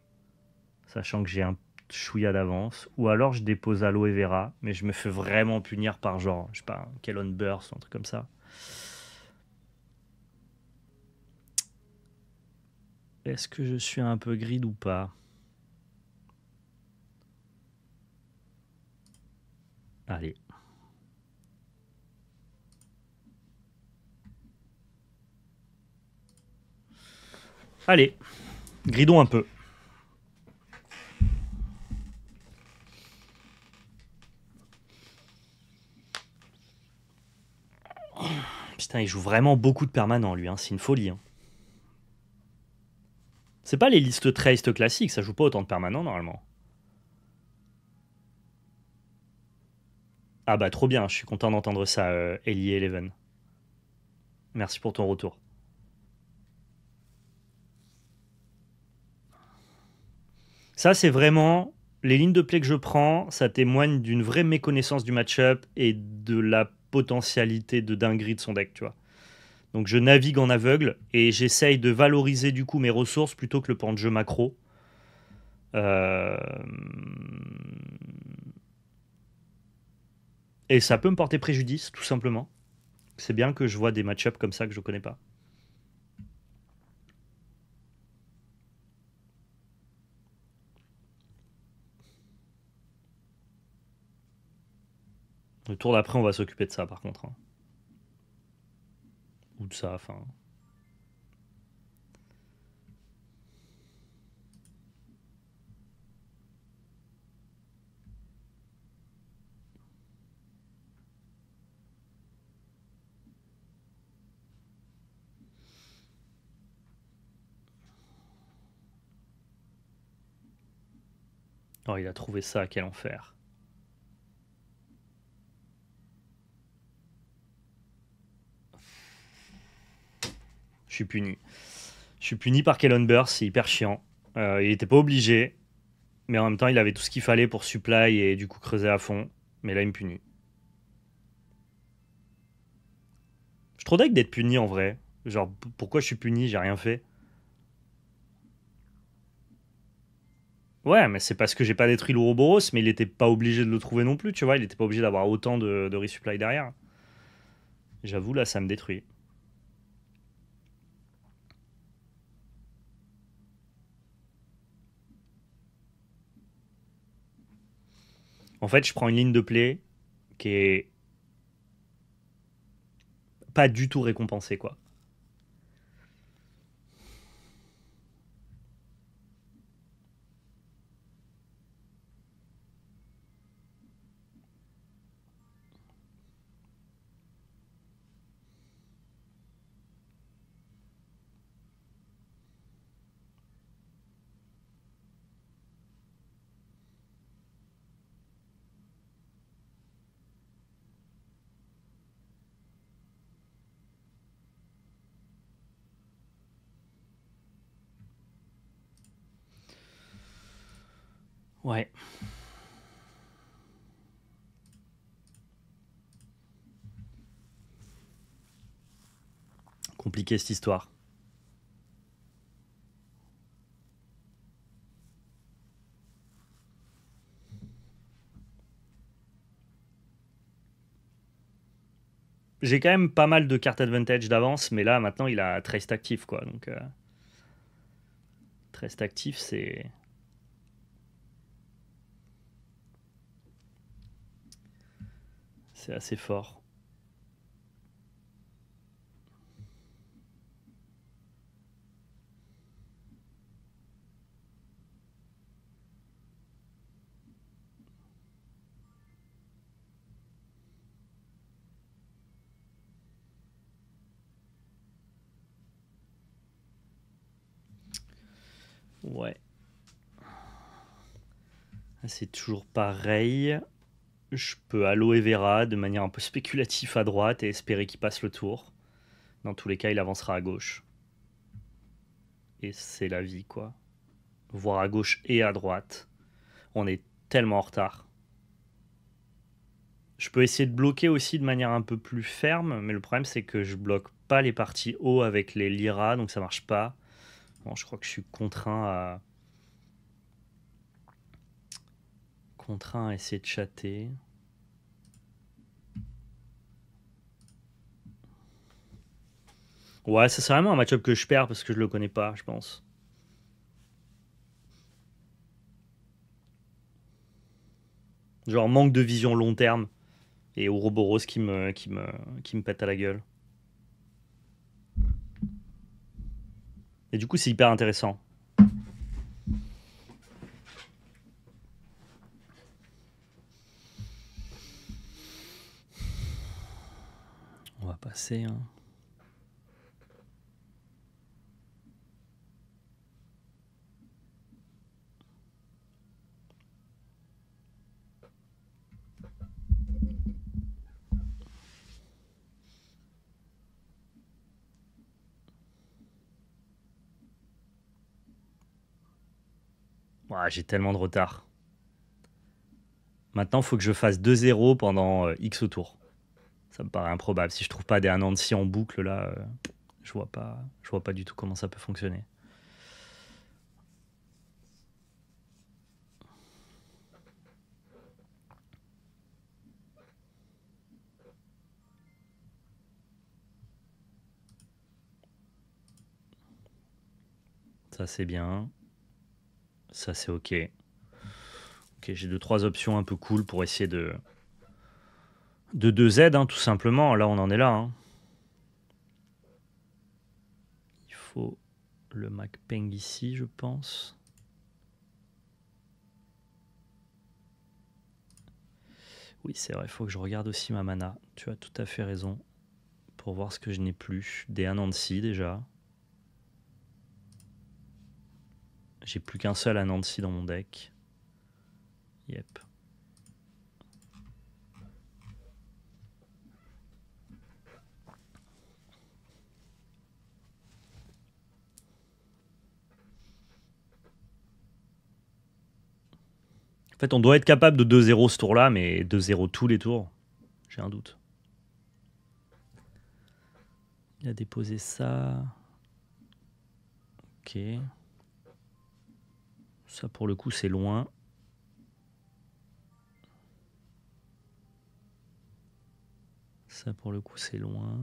Sachant que j'ai un chouïa d'avance. Ou alors je dépose Aloe Vera, mais je me fais vraiment punir par genre, je sais pas, un Kellon Burst, un truc comme ça. Est-ce que je suis un peu grid ou pas? Allez. Allez, gridons un peu. Putain, il joue vraiment beaucoup de permanents, lui. Hein. C'est une folie. Hein. C'est pas les listes traced classiques, ça joue pas autant de permanents, normalement. Ah bah, trop bien, je suis content d'entendre ça, Ellie Eleven. Merci pour ton retour. Ça, c'est vraiment... Les lignes de play que je prends, ça témoigne d'une vraie méconnaissance du match-up et de la potentialité de dinguerie de son deck, tu vois. Donc je navigue en aveugle et j'essaye de valoriser du coup mes ressources plutôt que le pan de jeu macro. Et ça peut me porter préjudice, tout simplement. C'est bien que je vois des match-ups comme ça que je connais pas. Le tour d'après, on va s'occuper de ça, par contre. Hein. Ou de ça, enfin... Oh, il a trouvé ça, quel enfer. Je suis puni. Je suis puni par Kellon Burst, c'est hyper chiant. Il était pas obligé, mais en même temps, il avait tout ce qu'il fallait pour supply et du coup creuser à fond. Mais là, il me punit. Je suis trop deg d'être puni en vrai. Genre, pourquoi je suis puni? J'ai rien fait. Ouais, mais c'est parce que j'ai pas détruit l'Ouroboros, mais il était pas obligé de le trouver non plus, tu vois. Il était pas obligé d'avoir autant de resupply derrière. J'avoue, là, ça me détruit. En fait, je prends une ligne de play qui est pas du tout récompensée, quoi. Ouais. Compliqué cette histoire. J'ai quand même pas mal de cartes advantage d'avance, mais là, maintenant, il a Traced actif, quoi. Donc, Traced actif, c'est... C'est assez fort. Ouais. C'est toujours pareil. Je peux aloe vera de manière un peu spéculative à droite et espérer qu'il passe le tour. Dans tous les cas, il avancera à gauche. et c'est la vie, quoi. Voir à gauche et à droite. On est tellement en retard. Je peux essayer de bloquer aussi de manière un peu plus ferme, mais le problème c'est que je bloque pas les parties haut avec les Lyra, donc ça marche pas. Bon, je crois que je suis contraint à essayer de chatter. Ouais, ça c'est vraiment un match-up que je perds parce que je le connais pas, je pense. Genre manque de vision long terme et Ouroboros qui me pète à la gueule. Et du coup, c'est hyper intéressant. On va passer. Hein. Ouais, j'ai tellement de retard. Maintenant, il faut que je fasse 2-0 pendant X tours. Ça me paraît improbable. Si je trouve pas des Anansi en boucle, là, je vois pas du tout comment ça peut fonctionner. Ça, c'est bien. Ça, c'est OK. Ok, j'ai 2-3 options un peu cool pour essayer de 2Z, hein, tout simplement. Là, on en est là. Hein. Il faut le MacPeng ici, je pense. Oui, c'est vrai, il faut que je regarde aussi ma mana. Tu as tout à fait raison. Pour voir ce que je n'ai plus. Des Anansi déjà. J'ai plus qu'un seul Anansi dans mon deck. Yep. En fait, on doit être capable de 2-0 ce tour-là, mais 2-0 tous les tours, j'ai un doute. Il a déposé ça. Ok. Ça, pour le coup, c'est loin. Ça, pour le coup, c'est loin.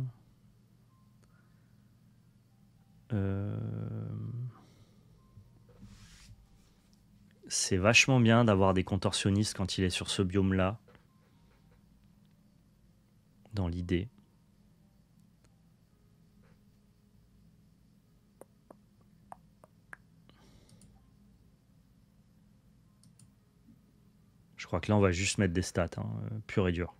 C'est vachement bien d'avoir des contorsionnistes quand il est sur ce biome-là. Dans l'idée. Je crois que là, on va juste mettre des stats, hein, pur et dur.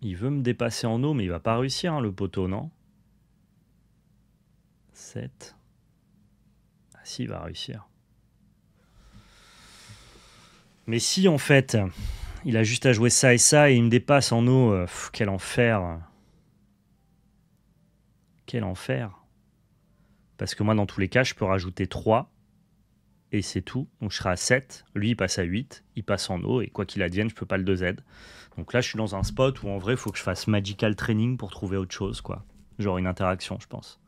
Il veut me dépasser en eau, mais il va pas réussir, hein, le poteau, non? 7. Ah si, il va réussir. Mais si, en fait, il a juste à jouer ça et ça, et il me dépasse en eau, quel enfer. Quel enfer. Parce que moi, dans tous les cas, je peux rajouter 3, et c'est tout. Donc je serai à 7. Lui, il passe à 8, il passe en eau, et quoi qu'il advienne, je peux pas le 2Z. Donc là, je suis dans un spot où en vrai, il faut que je fasse Magical Training pour trouver autre chose, quoi. Genre une interaction, je pense.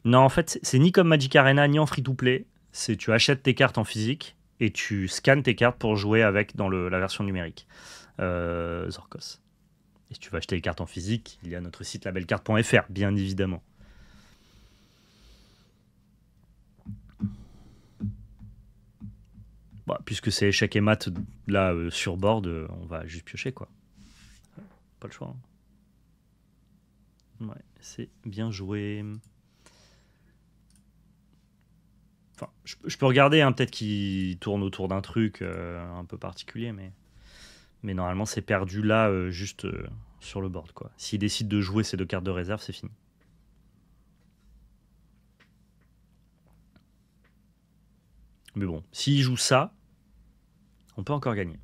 Non, en fait, c'est ni comme Magic Arena, ni en free-to-play. C'est tu achètes tes cartes en physique et tu scannes tes cartes pour jouer avec dans la version numérique. Zorkos. Et si tu veux acheter les cartes en physique, il y a notre site labelcarte.fr, bien évidemment. Bon, puisque c'est échec et mat là sur board, on va juste piocher, quoi. Pas le choix. Hein. Ouais, c'est bien joué. Enfin, je peux regarder, hein, peut-être qu'il tourne autour d'un truc un peu particulier, mais normalement c'est perdu là, juste sur le board, quoi. S'il décide de jouer ces 2 cartes de réserve, c'est fini. Mais bon, s'il joue ça, on peut encore gagner.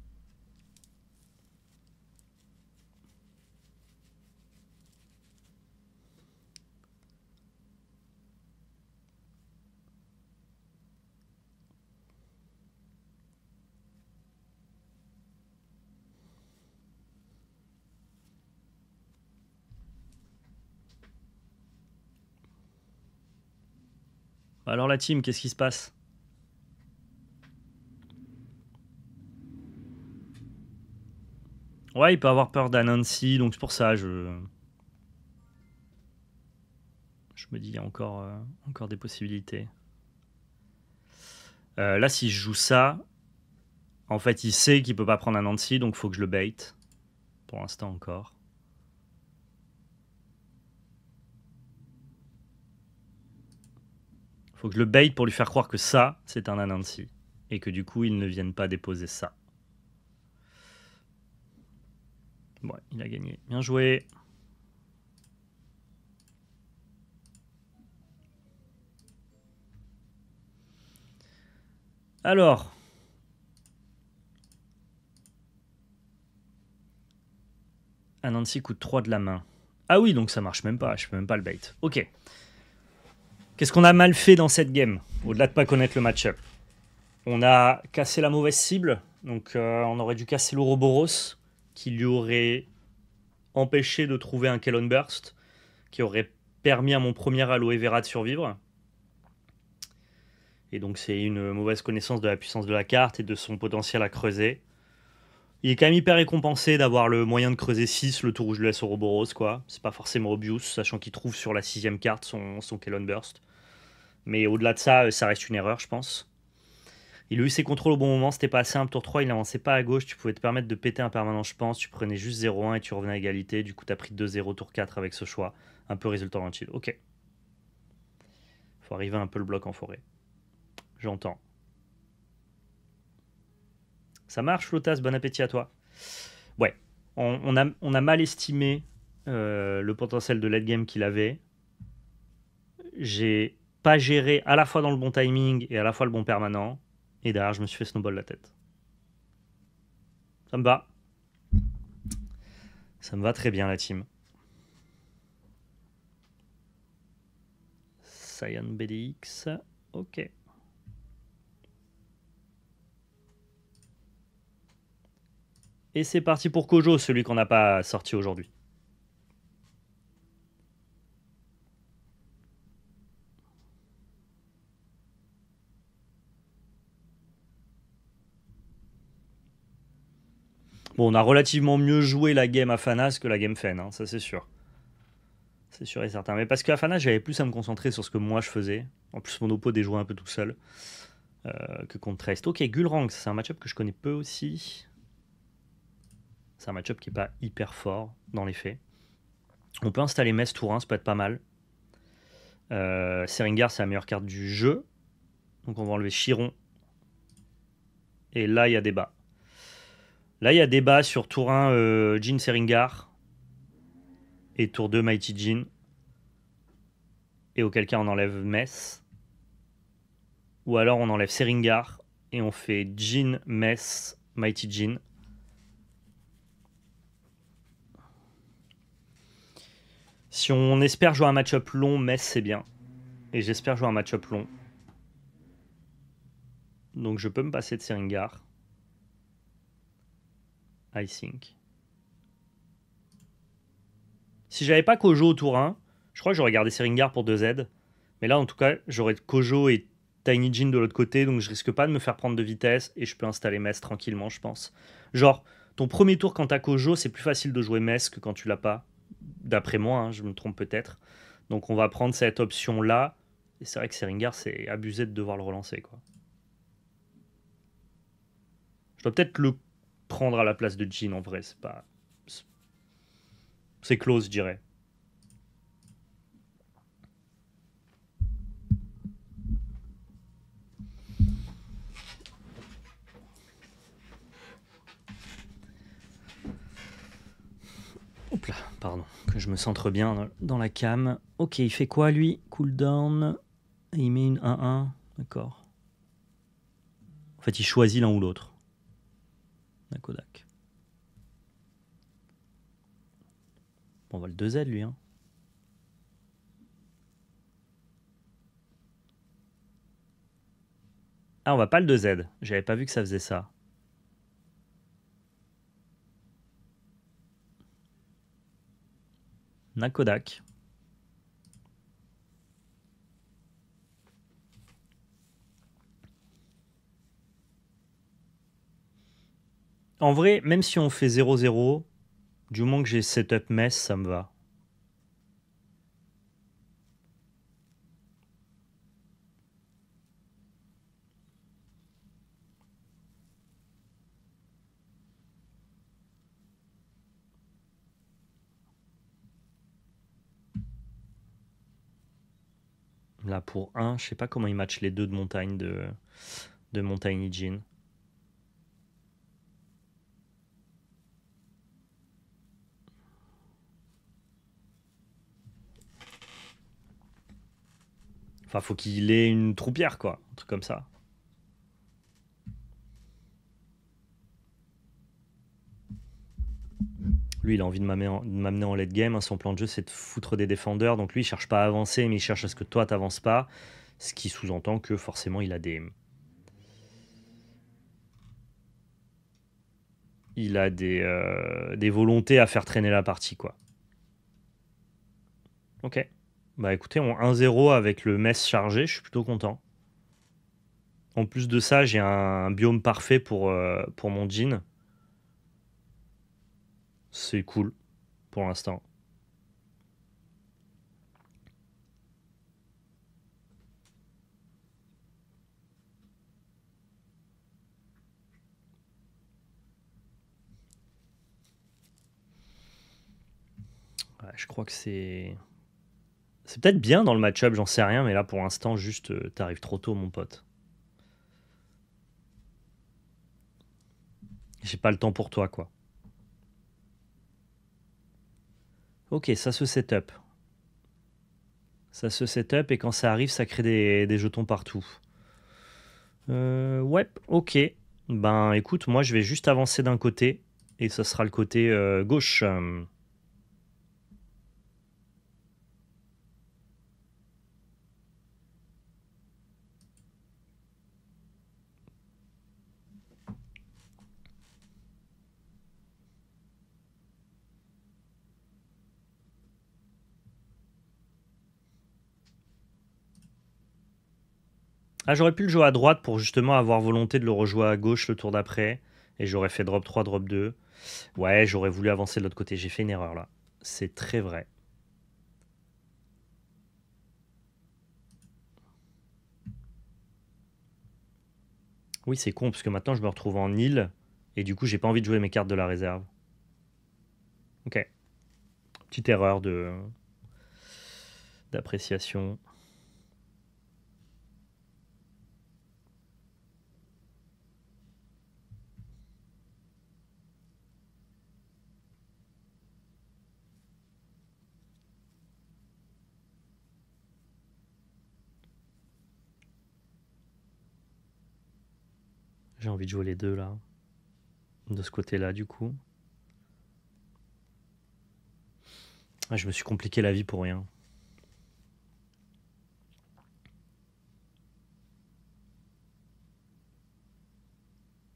Alors la team, qu'est-ce qui se passe? Ouais, il peut avoir peur d'Anansi, donc c'est pour ça, je me dis, il y a encore des possibilités. Là, si je joue ça, en fait, il sait qu'il peut pas prendre Anansi, donc il faut que je le bait. Pour l'instant encore. Faut que je le bait pour lui faire croire que ça, c'est un Anansi. Et que du coup, il ne vienne pas déposer ça. Ouais, il a gagné. Bien joué. Alors. Anansi coûte 3 de la main. Ah oui, donc ça marche même pas. Je peux même pas le bait. Ok. Qu'est-ce qu'on a mal fait dans cette game? Au-delà de pas connaître le match-up. On a cassé la mauvaise cible. Donc on aurait dû casser l'Ouroboros, qui lui aurait empêché de trouver un Kellon Burst, qui aurait permis à mon premier Aloe Vera de survivre. Et donc c'est une mauvaise connaissance de la puissance de la carte et de son potentiel à creuser. Il est quand même hyper récompensé d'avoir le moyen de creuser 6 le tour où je le laisse au Ouroboros, quoi. C'est pas forcément obvious, sachant qu'il trouve sur la 6ème carte son Kellon Burst. Mais au-delà de ça, ça reste une erreur, je pense. Il a eu ses contrôles au bon moment, c'était pas simple. Tour 3, il n'avançait pas à gauche, tu pouvais te permettre de péter un permanent, je pense. Tu prenais juste 0-1 et tu revenais à égalité. Du coup, t'as pris 2-0 tour 4 avec ce choix. Un peu résultat utile. Ok. Faut arriver un peu le bloc en forêt. J'entends. Ça marche, Flotas, bon appétit à toi. Ouais, on a mal estimé le potentiel de late game qu'il avait. J'ai pas géré à la fois dans le bon timing et à la fois le bon permanent. Et derrière, je me suis fait snowball la tête. Ça me va. Ça me va très bien, la team. Cyan BDX. Ok. Et c'est parti pour Kojo, celui qu'on n'a pas sorti aujourd'hui. Bon, on a relativement mieux joué la game Afanas que la game Fen, hein, ça c'est sûr. C'est sûr et certain. Mais parce qu'Afanas, j'avais plus à me concentrer sur ce que moi je faisais. En plus, mon oppo déjouait un peu tout seul que contre Trest. Ok, Gulrang, c'est un match-up que je connais peu aussi. C'est un match-up qui n'est pas hyper fort dans les faits. On peut installer Metz tour 1, ça peut être pas mal. Seringar, c'est la meilleure carte du jeu. Donc on va enlever Chiron. Et là, il y a débat. Là, il y a débat sur tour 1, Jin Seringar. Et tour 2, Mighty Jin. Et auquel cas, on enlève Metz. Ou alors, on enlève Seringar. Et on fait Jin, Metz, Mighty Jin. Si on espère jouer un match-up long, Metz, c'est bien. Et j'espère jouer un match-up long. Donc je peux me passer de Seringar. I think. Si j'avais pas Kojo au tour 1, je crois que j'aurais gardé Seringar pour 2Z. Mais là, en tout cas, j'aurais Kojo et Tiny Jin de l'autre côté, donc je risque pas de me faire prendre de vitesse et je peux installer Metz tranquillement, je pense. Genre, ton premier tour quand t'as Kojo, c'est plus facile de jouer Metz que quand tu l'as pas. D'après moi, hein, je me trompe peut-être. Donc on va prendre cette option-là. Et c'est vrai que Seringar, c'est abusé de devoir le relancer, quoi. Je dois peut-être le prendre à la place de Jin en vrai, c'est pas. C'est close, je dirais. Hop là, pardon, que je me centre bien dans la cam. Ok, il fait quoi lui? Cooldown. Et il met une 1-1. D'accord. En fait, il choisit l'un ou l'autre. Nakodak. Bon, on va le 2Z lui. Hein. Ah, on va pas le 2Z. J'avais pas vu que ça faisait ça. Nakodak. En vrai, même si on fait 0-0, du moment que j'ai setup mess, ça me va. Là, pour 1, je sais pas comment il match les deux de montagne de montagne Ijin. Enfin, faut qu'il ait une troupière, quoi. Un truc comme ça. Lui, il a envie de m'amener en late game. Hein. Son plan de jeu, c'est de foutre des défendeurs. Donc lui, il cherche pas à avancer, mais il cherche à ce que toi, t'avances pas. Ce qui sous-entend que forcément, il a des... des volontés à faire traîner la partie, quoi. Ok. Bah écoutez, on 1-0 avec le mess chargé, je suis plutôt content. En plus de ça, j'ai un biome parfait pour mon jean. C'est cool, pour l'instant. Ouais, je crois que c'est... C'est peut-être bien dans le match-up, j'en sais rien, mais là, pour l'instant, juste, t'arrives trop tôt, mon pote. J'ai pas le temps pour toi, quoi. Ok, ça se setup. Ça se setup, et quand ça arrive, ça crée des jetons partout. Ouais, ok. Ben, écoute, moi, je vais juste avancer d'un côté, et ça sera le côté gauche. Ah, j'aurais pu le jouer à droite pour justement avoir volonté de le rejouer à gauche le tour d'après. Et j'aurais fait drop 3, drop 2. Ouais, j'aurais voulu avancer de l'autre côté. J'ai fait une erreur là. C'est très vrai. Oui, c'est con, parce que maintenant je me retrouve en île. Et du coup, j'ai pas envie de jouer mes cartes de la réserve. Ok. Petite erreur d'appréciation. J'ai envie de jouer les deux là. De ce côté-là, du coup. Ah, je me suis compliqué la vie pour rien.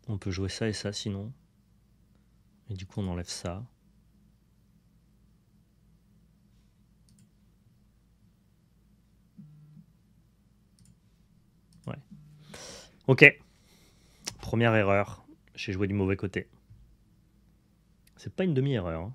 On peut jouer ça et ça sinon. Et du coup, on enlève ça. Ouais. Ok. Première erreur. J'ai joué du mauvais côté. C'est pas une demi-erreur. Hein.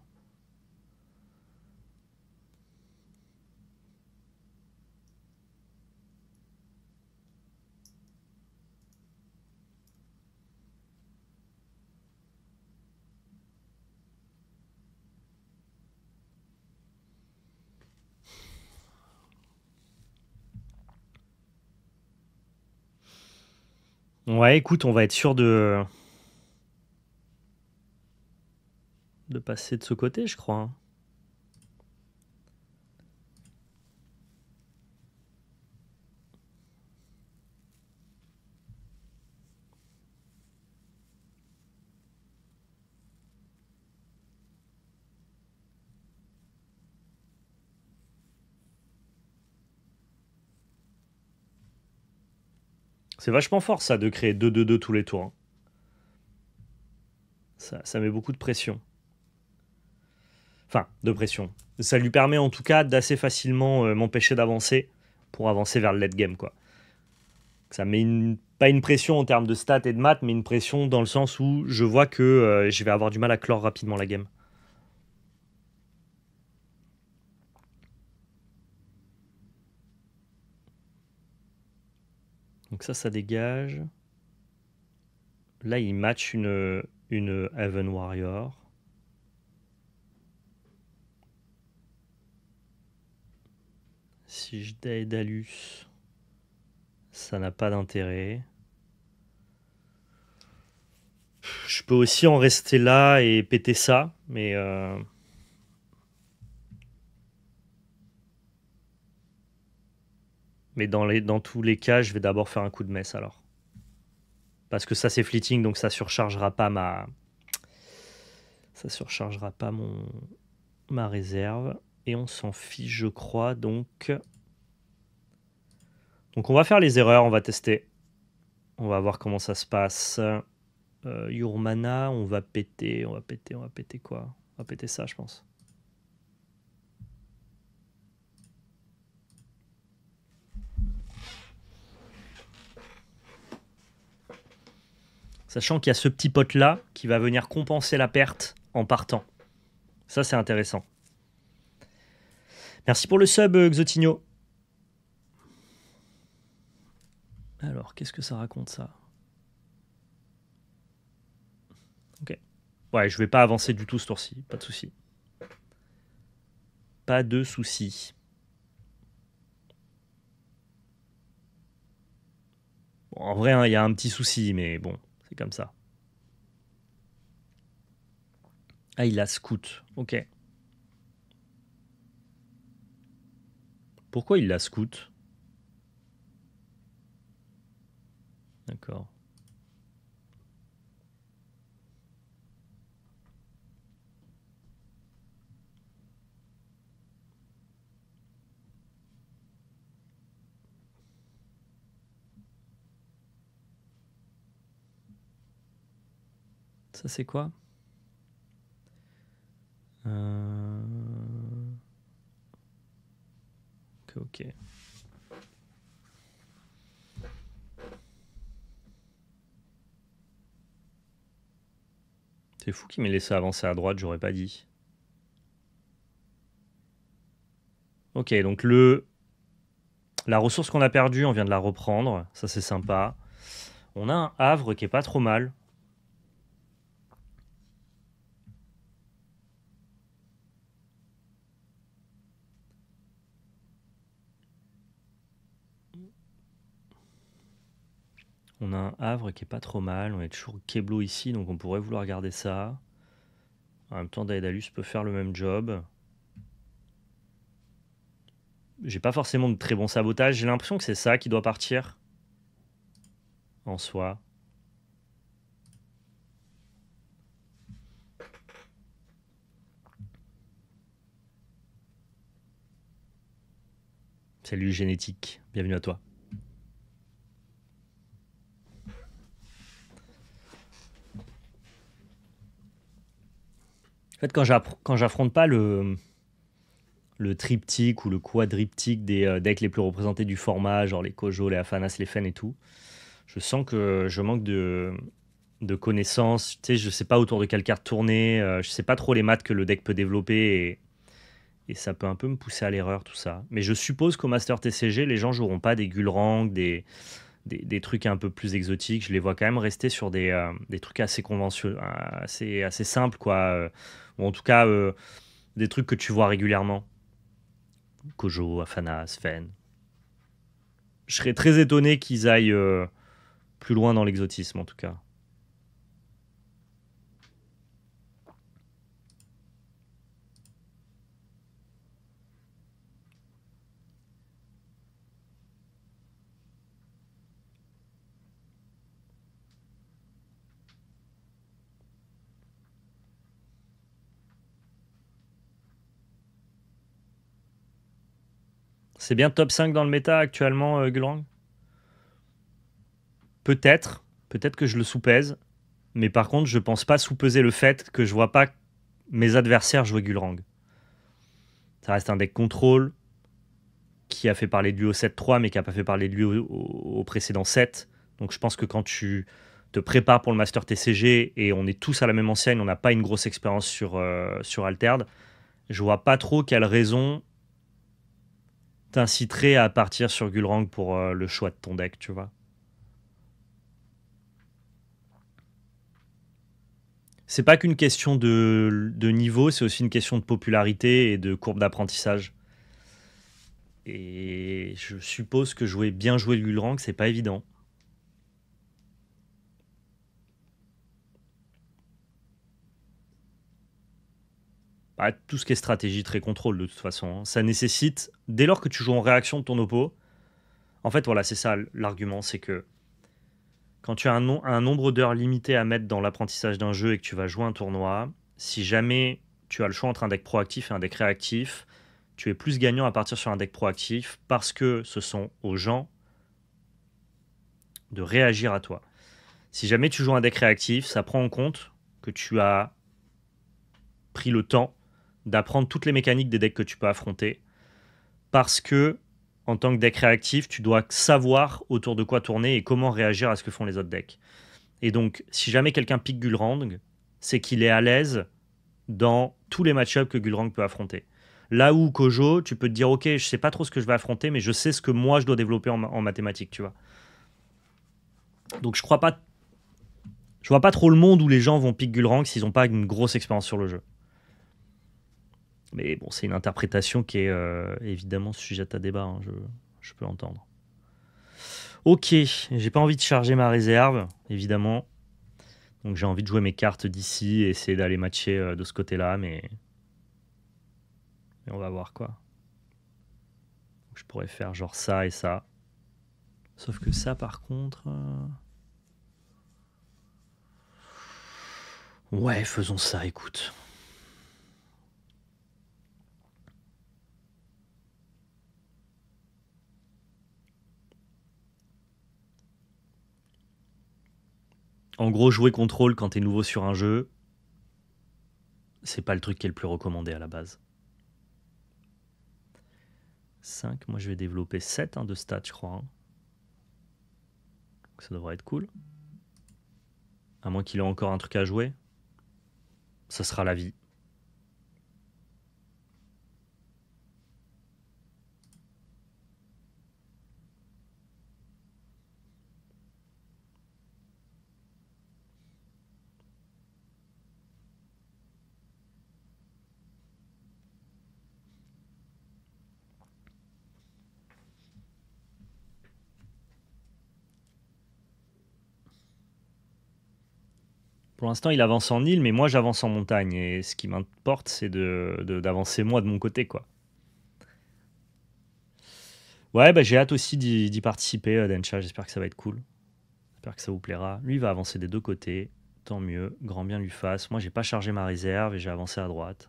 Ouais, écoute, on va être sûr de passer de ce côté, je crois. Hein. C'est vachement fort ça de créer 2-2-2 tous les tours, hein. Ça met beaucoup de pression. Enfin, de pression. Ça lui permet en tout cas d'assez facilement m'empêcher d'avancer pour avancer vers le late game, quoi. Ça met pas une pression en termes de stats et de maths, mais une pression dans le sens où je vois que je vais avoir du mal à clore rapidement la game. Donc ça dégage. Là, il match une Heaven Warrior. Si je Daedalus, ça n'a pas d'intérêt. Je peux aussi en rester là et péter ça, mais... Mais dans tous les cas, je vais d'abord faire un coup de messe alors. Parce que ça c'est fleeting, donc ça surchargera pas ma réserve. Et on s'en fiche, je crois, donc... Donc on va faire les erreurs, on va tester. On va voir comment ça se passe. Your Mana, on va péter quoi? On va péter ça, je pense. Sachant qu'il y a ce petit pote-là qui va venir compenser la perte en partant. Ça, c'est intéressant. Merci pour le sub, Xotigno. Alors, qu'est-ce que ça raconte, ça? Ok. Ouais, je vais pas avancer du tout ce tour-ci. Pas de souci. Pas de souci. Bon, en vrai, hein, il y a un petit souci, mais bon, c'est comme ça. Ah, il a scout. Ok. Pourquoi il la scout? D'accord. Ça, c'est quoi? Ok. C'est fou qu'il m'ait laissé avancer à droite, j'aurais pas dit. Ok, donc la ressource qu'on a perdue, on vient de la reprendre. Ça, c'est sympa. On a un havre qui est pas trop mal. On a un havre qui est pas trop mal. On est toujours Keblo ici, donc on pourrait vouloir garder ça. En même temps, Daedalus peut faire le même job. J'ai pas forcément de très bon sabotage. J'ai l'impression que c'est ça qui doit partir. En soi. Salut Génétique, bienvenue à toi. En fait, quand j'affronte pas le triptyque ou le quadriptyque des decks les plus représentés du format, genre les Kojo, les Afanas, les Fen et tout, je sens que je manque de connaissances. Tu sais, je sais pas autour de quelle carte tourner, je sais pas trop les maths que le deck peut développer et ça peut un peu me pousser à l'erreur tout ça. Mais je suppose qu'au Master TCG, les gens joueront pas des Gulrang, des trucs un peu plus exotiques. Je les vois quand même rester sur des trucs assez conventionnels, assez simples, quoi. Ou en tout cas, des trucs que tu vois régulièrement. Kojo, Afanas, Fen. Je serais très étonné qu'ils aillent plus loin dans l'exotisme, en tout cas. C'est bien top 5 dans le méta actuellement, Gulrang? peut-être que je le sous-pèse, mais par contre, je pense pas sous-peser le fait que je vois pas mes adversaires jouer Gulrang. Ça reste un deck contrôle qui a fait parler de lui au 7-3, mais qui a pas fait parler de lui au précédent 7. Donc je pense que quand tu te prépares pour le Master TCG et on est tous à la même enseigne, on n'a pas une grosse expérience sur Altered, je vois pas trop quelle raison t'inciterait à partir sur Gulrang pour le choix de ton deck, tu vois. C'est pas qu'une question de niveau, c'est aussi une question de popularité et de courbe d'apprentissage. Et je suppose que bien jouer le Gulrang, c'est pas évident. Bah, tout ce qui est stratégie très contrôle de toute façon, hein. Ça nécessite, dès lors que tu joues en réaction de ton oppo, en fait voilà, c'est ça l'argument, c'est que quand tu as un nombre d'heures limité à mettre dans l'apprentissage d'un jeu et que tu vas jouer un tournoi, si jamais tu as le choix entre un deck proactif et un deck réactif, tu es plus gagnant à partir sur un deck proactif parce que ce sont aux gens de réagir à toi. Si jamais tu joues un deck réactif, ça prend en compte que tu as pris le temps d'apprendre toutes les mécaniques des decks que tu peux affronter parce que en tant que deck réactif, tu dois savoir autour de quoi tourner et comment réagir à ce que font les autres decks. Et donc, si jamais quelqu'un pique Gulrang, c'est qu'il est à l'aise dans tous les match-ups que Gulrang peut affronter. Là où Kojo, tu peux te dire, ok, je sais pas trop ce que je vais affronter, mais je sais ce que moi je dois développer en mathématiques, tu vois. Donc je vois pas trop le monde où les gens vont pique Gulrang s'ils n'ont pas une grosse expérience sur le jeu. Mais bon, c'est une interprétation qui est évidemment sujette à débat, hein, je peux l'entendre. Ok, j'ai pas envie de charger ma réserve, évidemment. Donc j'ai envie de jouer mes cartes d'ici et essayer d'aller matcher de ce côté-là, mais on va voir quoi. Je pourrais faire genre ça et ça. Sauf que ça, par contre... Ouais, faisons ça, écoute. En gros, jouer contrôle quand t'es nouveau sur un jeu, c'est pas le truc qui est le plus recommandé à la base. 5, moi je vais développer 7 de stats, je crois. Donc ça devrait être cool. À moins qu'il ait encore un truc à jouer. Ça sera la vie. Pour l'instant, il avance en île, mais moi j'avance en montagne. Et ce qui m'importe, c'est d'avancer moi de mon côté, quoi. Ouais, bah, j'ai hâte aussi d'y participer, Dencha. J'espère que ça va être cool. J'espère que ça vous plaira. Lui, il va avancer des deux côtés. Tant mieux. Grand bien lui fasse. Moi, j'ai pas chargé ma réserve et j'ai avancé à droite.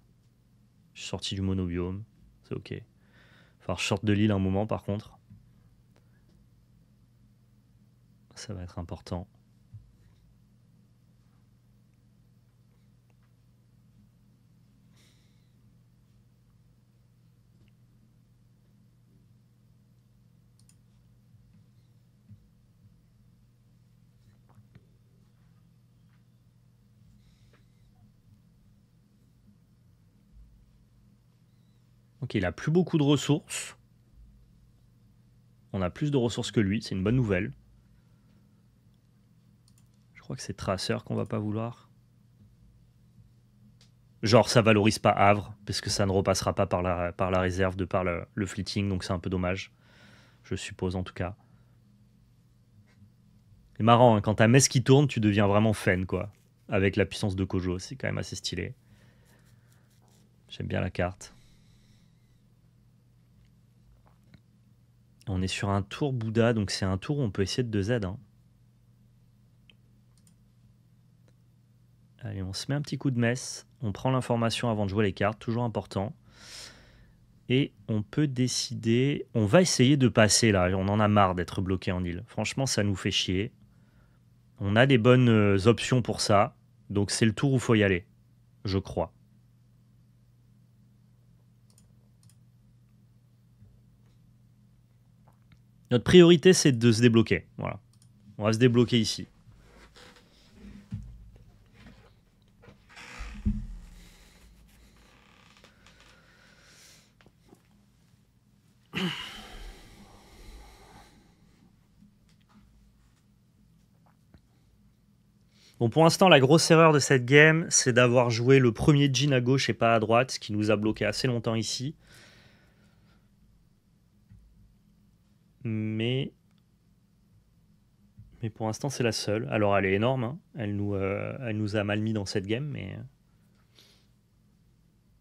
Je suis sorti du monobiome. C'est ok. Il va falloir que je sorte de l'île un moment, par contre. Ça va être important. Ok, il a plus beaucoup de ressources. On a plus de ressources que lui, c'est une bonne nouvelle. Je crois que c'est Tracer qu'on va pas vouloir. Genre, ça valorise pas Havre, parce que ça ne repassera pas par la réserve de par le fleeting, donc c'est un peu dommage. Je suppose en tout cas. C'est marrant, hein, quand t'as Metz qui tourne, tu deviens vraiment fan, quoi. Avec la puissance de Kojo, c'est quand même assez stylé. J'aime bien la carte. On est sur un tour Bouddha, donc c'est un tour où on peut essayer de 2Z. Hein. Allez, on se met un petit coup de messe. On prend l'information avant de jouer les cartes, toujours important. Et on peut décider... On va essayer de passer là, on en a marre d'être bloqué en île. Franchement, ça nous fait chier. On a des bonnes options pour ça. Donc c'est le tour où il faut y aller, je crois. Notre priorité, c'est de se débloquer. Voilà. On va se débloquer ici. Bon, pour l'instant, la grosse erreur de cette game, c'est d'avoir joué le premier djinn à gauche et pas à droite, ce qui nous a bloqué assez longtemps ici. Mais pour l'instant, c'est la seule. Alors, elle est énorme. Hein. Elle nous a mal mis dans cette game, mais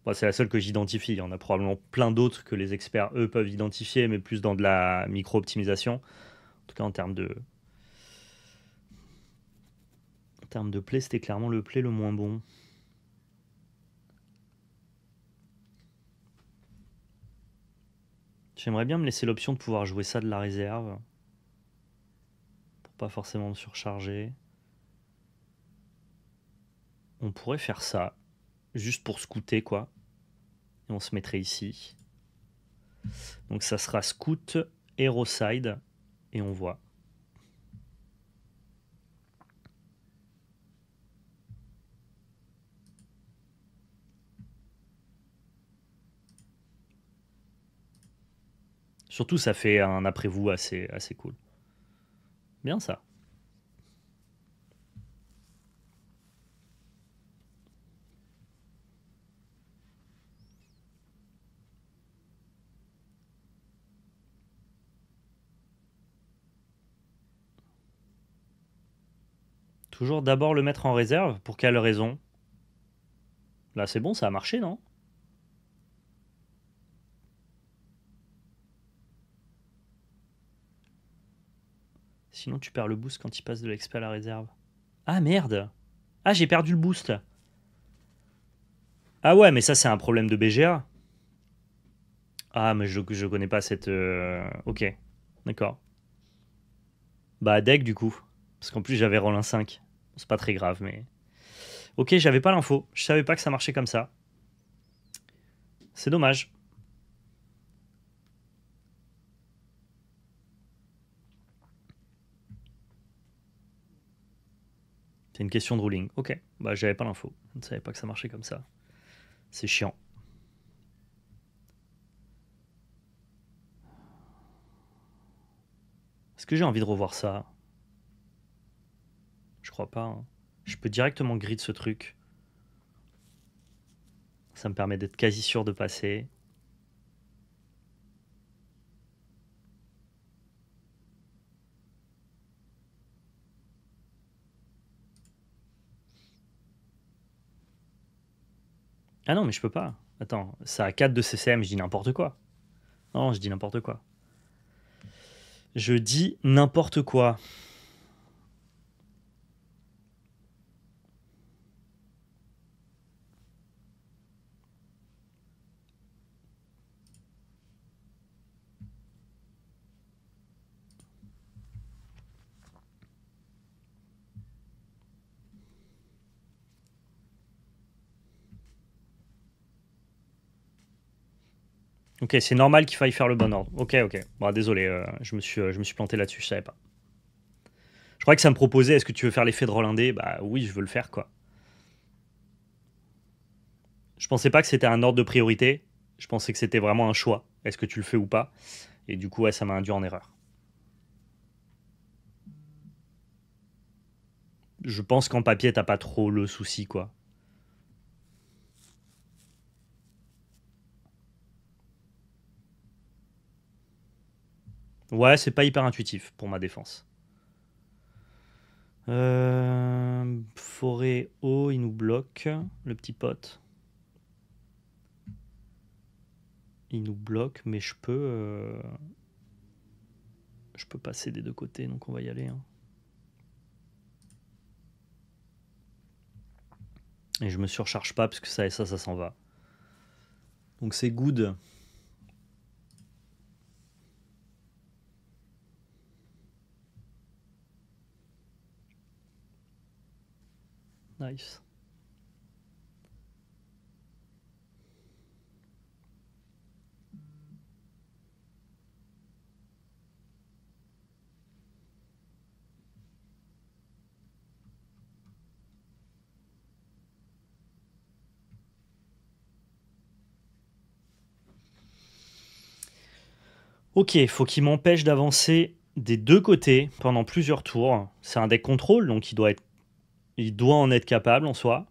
bon, c'est la seule que j'identifie. Il y en a probablement plein d'autres que les experts, eux, peuvent identifier, mais plus dans de la micro-optimisation. En tout cas, en termes de play, c'était clairement le play le moins bon. J'aimerais bien me laisser l'option de pouvoir jouer ça de la réserve. Pour pas forcément me surcharger. On pourrait faire ça. Juste pour scouter, quoi. Et on se mettrait ici. Donc ça sera scout, hero side. Et on voit. Surtout, ça fait un après-vous assez cool. Bien ça. Toujours d'abord le mettre en réserve. Pour quelle raison? Là, c'est bon, ça a marché, non? Sinon, tu perds le boost quand il passe de l'expert à la réserve. Ah, merde! Ah, j'ai perdu le boost. Ah ouais, mais ça, c'est un problème de BGA. Ah, mais je connais pas cette... Ok, d'accord. Bah, deck, du coup. Parce qu'en plus, j'avais Rollin 5. C'est pas très grave, mais... Ok, j'avais pas l'info. Je savais pas que ça marchait comme ça. C'est dommage. C'est une question de ruling. Ok, bah j'avais pas l'info. Je ne savais pas que ça marchait comme ça. C'est chiant. Est-ce que j'ai envie de revoir ça? Je crois pas. Hein. Je peux directement grid ce truc. Ça me permet d'être quasi sûr de passer. Ah non, mais je peux pas. Attends, ça a 4 de CCM, je dis n'importe quoi. Non, je dis n'importe quoi. Je dis n'importe quoi. Ok, c'est normal qu'il faille faire le bon ordre. Ok, ok. Bon, désolé, je me suis planté là-dessus, je savais pas. Je croyais que ça me proposait, est-ce que tu veux faire l'effet de roll indé? Bah oui, je veux le faire, quoi. Je pensais pas que c'était un ordre de priorité. Je pensais que c'était vraiment un choix. Est-ce que tu le fais ou pas? Et du coup, ouais, ça m'a induit en erreur. Je pense qu'en papier, t'as pas trop le souci, quoi. Ouais, c'est pas hyper intuitif pour ma défense. Forêt haut, il nous bloque, le petit pote. Il nous bloque, mais je peux passer des deux côtés, donc on va y aller. Hein. Et je me surcharge pas parce que ça s'en va. Donc c'est good. Nice. Ok, faut qu'il m'empêche d'avancer des deux côtés pendant plusieurs tours. C'est un deck contrôle, donc il doit en être capable en soi.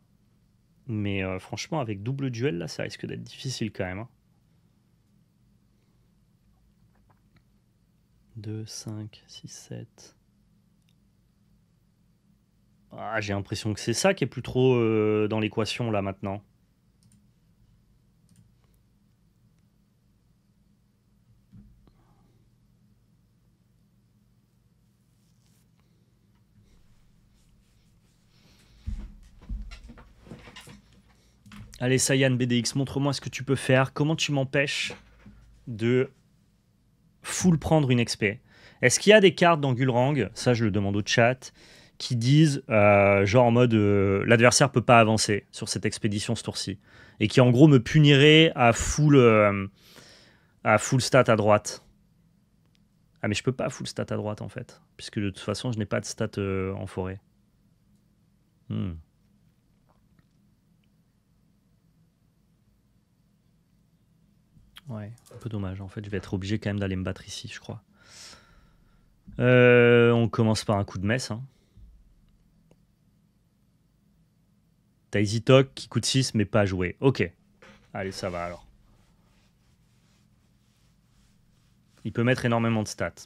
Mais franchement, avec double duel, là, ça risque d'être difficile quand même. 2, 5, 6, 7. Ah, j'ai l'impression que c'est ça qui est plus trop dans l'équation là maintenant. Allez, Saiyan BDX, montre-moi ce que tu peux faire. Comment tu m'empêches de full prendre une XP? Est-ce qu'il y a des cartes dans Gulrang, ça je le demande au chat, qui disent genre en mode l'adversaire peut pas avancer sur cette expédition ce tour-ci et qui en gros me punirait à full stat à droite? Ah mais je peux pas full stat à droite en fait, puisque de toute façon je n'ai pas de stat en forêt. Ouais, un peu dommage. En fait, je vais être obligé quand même d'aller me battre ici, je crois. On commence par un coup de messe. Hein. T'as Easy Talk qui coûte 6 mais pas joué. Ok. Allez, ça va alors. Il peut mettre énormément de stats.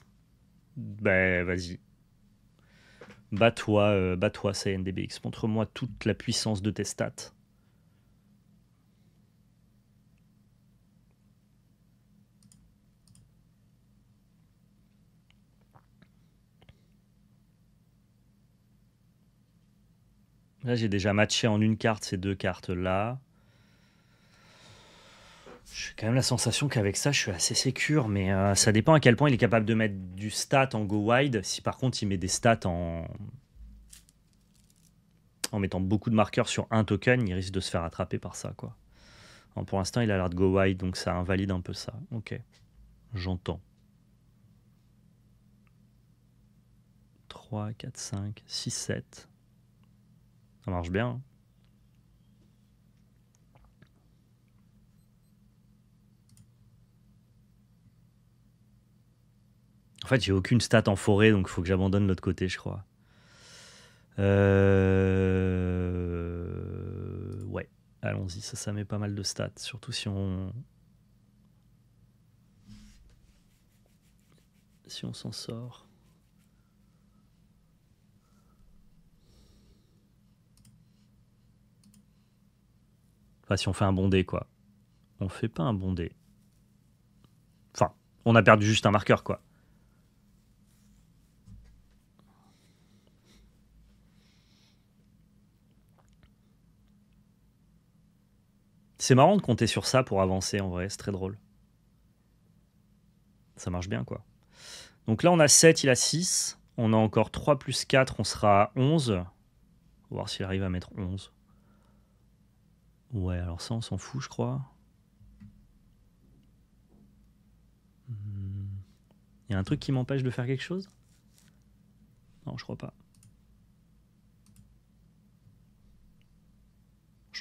Ben, vas-y. Bats-toi, CNDBX. Montre-moi toute la puissance de tes stats. Là, j'ai déjà matché en une carte ces deux cartes-là. J'ai quand même la sensation qu'avec ça, je suis assez sécure, mais ça dépend à quel point il est capable de mettre du stat en go wide. Si par contre, il met des stats en mettant beaucoup de marqueurs sur un token, il risque de se faire attraper par ça, quoi. Alors, pour l'instant, il a l'air de go wide, donc ça invalide un peu ça. Ok, j'entends. 3, 4, 5, 6, 7. Ça marche bien. Hein. En fait, j'ai aucune stat en forêt, donc il faut que j'abandonne l'autre côté, je crois. Ouais, allons-y, ça met pas mal de stats, surtout si on s'en sort. Enfin, si on fait un bondé, quoi. On fait pas un bondé. Enfin, on a perdu juste un marqueur, quoi. C'est marrant de compter sur ça pour avancer, en vrai, c'est très drôle. Ça marche bien, quoi. Donc là, on a 7, il a 6. On a encore 3 plus 4, on sera à 11. On va voir s'il arrive à mettre 11. Ouais, alors ça, on s'en fout, je crois. Il y a un truc qui m'empêche de faire quelque chose? Non, je crois pas.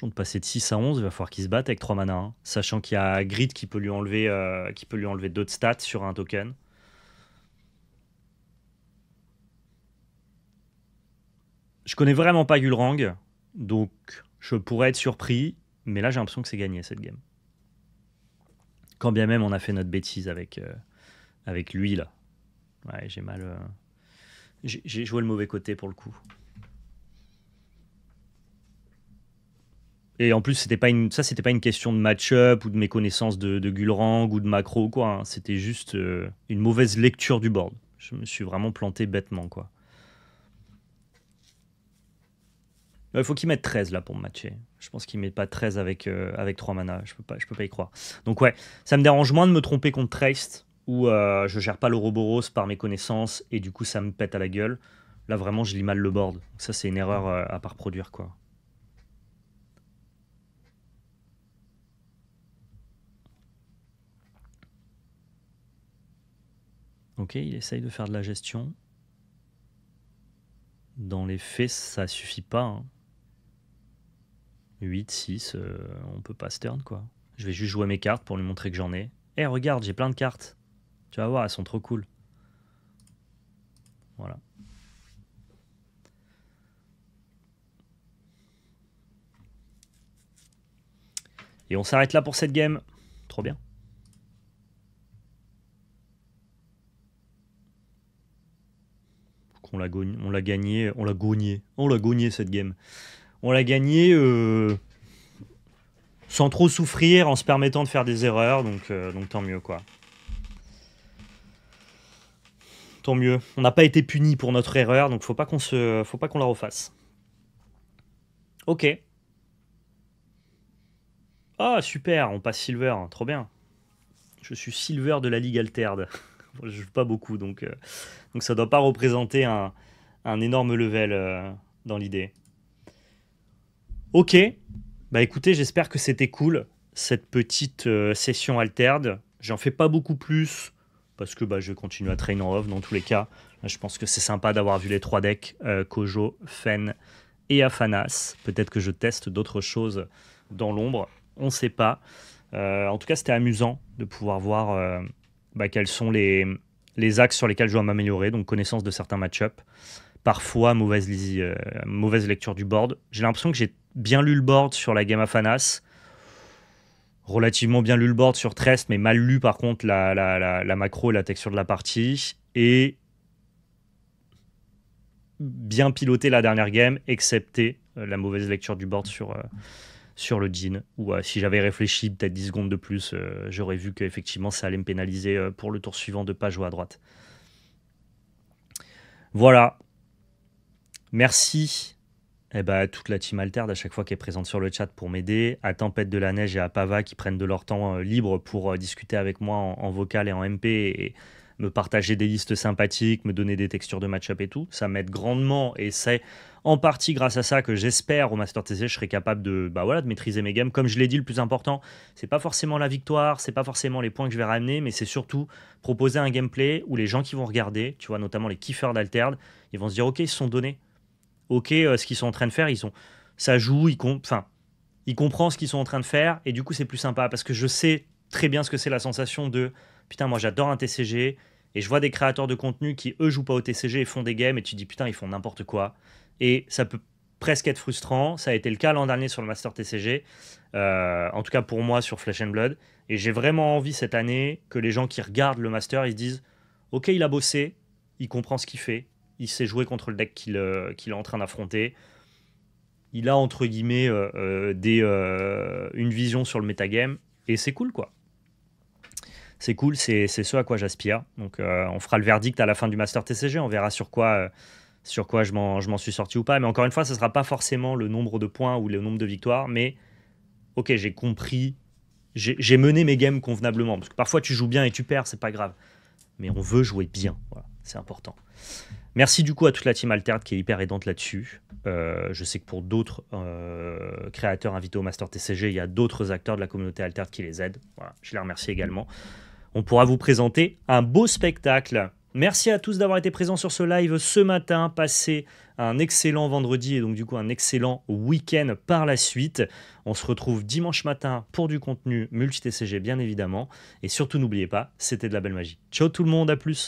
De passer de 6 à 11, il va falloir qu'il se batte avec 3 mana. Hein, sachant qu'il y a Grid qui peut lui enlever d'autres stats sur un token. Je connais vraiment pas Gulrang, donc je pourrais être surpris, mais là j'ai l'impression que c'est gagné cette game. Quand bien même on a fait notre bêtise avec lui là. Ouais, j'ai mal. J'ai joué le mauvais côté pour le coup. Et en plus, c'était pas une question de match-up ou de méconnaissance de Gulrang ou de macro ou quoi. Hein. C'était juste une mauvaise lecture du board. Je me suis vraiment planté bêtement, quoi. Il faut qu'il mette 13 là pour me matcher. Je pense qu'il met pas 13 avec 3 mana. Je peux pas y croire. Donc ouais, ça me dérange moins de me tromper contre Traced où je gère pas l'Ouroboros par mes connaissances et du coup ça me pète à la gueule. Là vraiment je lis mal le board. Donc ça c'est une erreur à pas reproduire quoi. Ok, il essaye de faire de la gestion. Dans les faits, ça suffit pas. Hein. 8, 6, on peut pas se turn, quoi. Je vais juste jouer mes cartes pour lui montrer que j'en ai. Eh, regarde, j'ai plein de cartes. Tu vas voir, elles sont trop cool. Voilà. Et on s'arrête là pour cette game. Trop bien. On l'a gagné, cette game. On l'a gagné sans trop souffrir, en se permettant de faire des erreurs, donc tant mieux, quoi. Tant mieux. On n'a pas été puni pour notre erreur, donc faut pas qu'on la refasse. Ok. Ah, super, on passe silver, trop bien. Je suis silver de la Ligue Altered. Je joue pas beaucoup, donc ça doit pas représenter un énorme level dans l'idée. Ok, bah écoutez, j'espère que c'était cool, cette petite session Altered. J'en fais pas beaucoup plus, parce que je vais continuer à train en off dans tous les cas. Là, je pense que c'est sympa d'avoir vu les 3 decks, Kojo, Fen et Afanas. Peut-être que je teste d'autres choses dans l'ombre, on sait pas. En tout cas, c'était amusant de pouvoir voir quels sont les axes sur lesquels je dois m'améliorer, donc connaissance de certains match-ups. Parfois, mauvaise lecture du board. J'ai l'impression que j'ai bien lu le board sur la game Afanas, relativement bien lu le board sur Trest, mais mal lu par contre la macro et la texture de la partie, et bien piloté la dernière game, excepté la mauvaise lecture du board sur le Jhin, où si j'avais réfléchi peut-être 10 secondes de plus, j'aurais vu qu'effectivement ça allait me pénaliser pour le tour suivant de pas jouer à droite. Voilà. Merci à toute la team Altered à chaque fois qui est présente sur le chat pour m'aider, à Tempête de la Neige et à Pava qui prennent de leur temps libre pour discuter avec moi en vocal et en MP et me partager des listes sympathiques, me donner des textures de match-up et tout. Ça m'aide grandement et c'est en partie grâce à ça que j'espère au Master TCG je serai capable de maîtriser mes games. Comme je l'ai dit, le plus important, c'est pas forcément la victoire, c'est pas forcément les points que je vais ramener, mais c'est surtout proposer un gameplay où les gens qui vont regarder, tu vois, notamment les kiffeurs d'Altered, ils vont se dire ok, ils se sont donnés. Ok, ce qu'ils sont en train de faire, ça joue, ils comprennent ce qu'ils sont en train de faire, et du coup c'est plus sympa, parce que je sais très bien ce que c'est la sensation de putain, moi j'adore un TCG, et je vois des créateurs de contenu qui eux jouent pas au TCG et font des games, et tu dis putain, ils font n'importe quoi, et ça peut presque être frustrant. Ça a été le cas l'an dernier sur le Master TCG, en tout cas pour moi sur Flesh and Blood, et j'ai vraiment envie cette année que les gens qui regardent le Master, ils se disent ok, il a bossé, il comprend ce qu'il fait, il sait jouer contre le deck qu'il est en train d'affronter. Il a, entre guillemets, une vision sur le metagame. Et c'est cool, quoi. C'est cool, c'est ce à quoi j'aspire. Donc, on fera le verdict à la fin du Master TCG. On verra sur quoi je m'en suis sorti ou pas. Mais encore une fois, ce ne sera pas forcément le nombre de points ou le nombre de victoires. Mais, ok, j'ai compris. J'ai mené mes games convenablement. Parce que parfois, tu joues bien et tu perds, c'est pas grave. Mais on veut jouer bien. Voilà, c'est important. Merci du coup à toute la team Altered qui est hyper aidante là-dessus. Je sais que pour d'autres créateurs invités au Master TCG, il y a d'autres acteurs de la communauté Altered qui les aident. Voilà, je les remercie également. On pourra vous présenter un beau spectacle. Merci à tous d'avoir été présents sur ce live ce matin. Passez un excellent vendredi et donc du coup un excellent week-end par la suite. On se retrouve dimanche matin pour du contenu multi-TCG bien évidemment. Et surtout n'oubliez pas, c'était de la belle magie. Ciao tout le monde, à plus.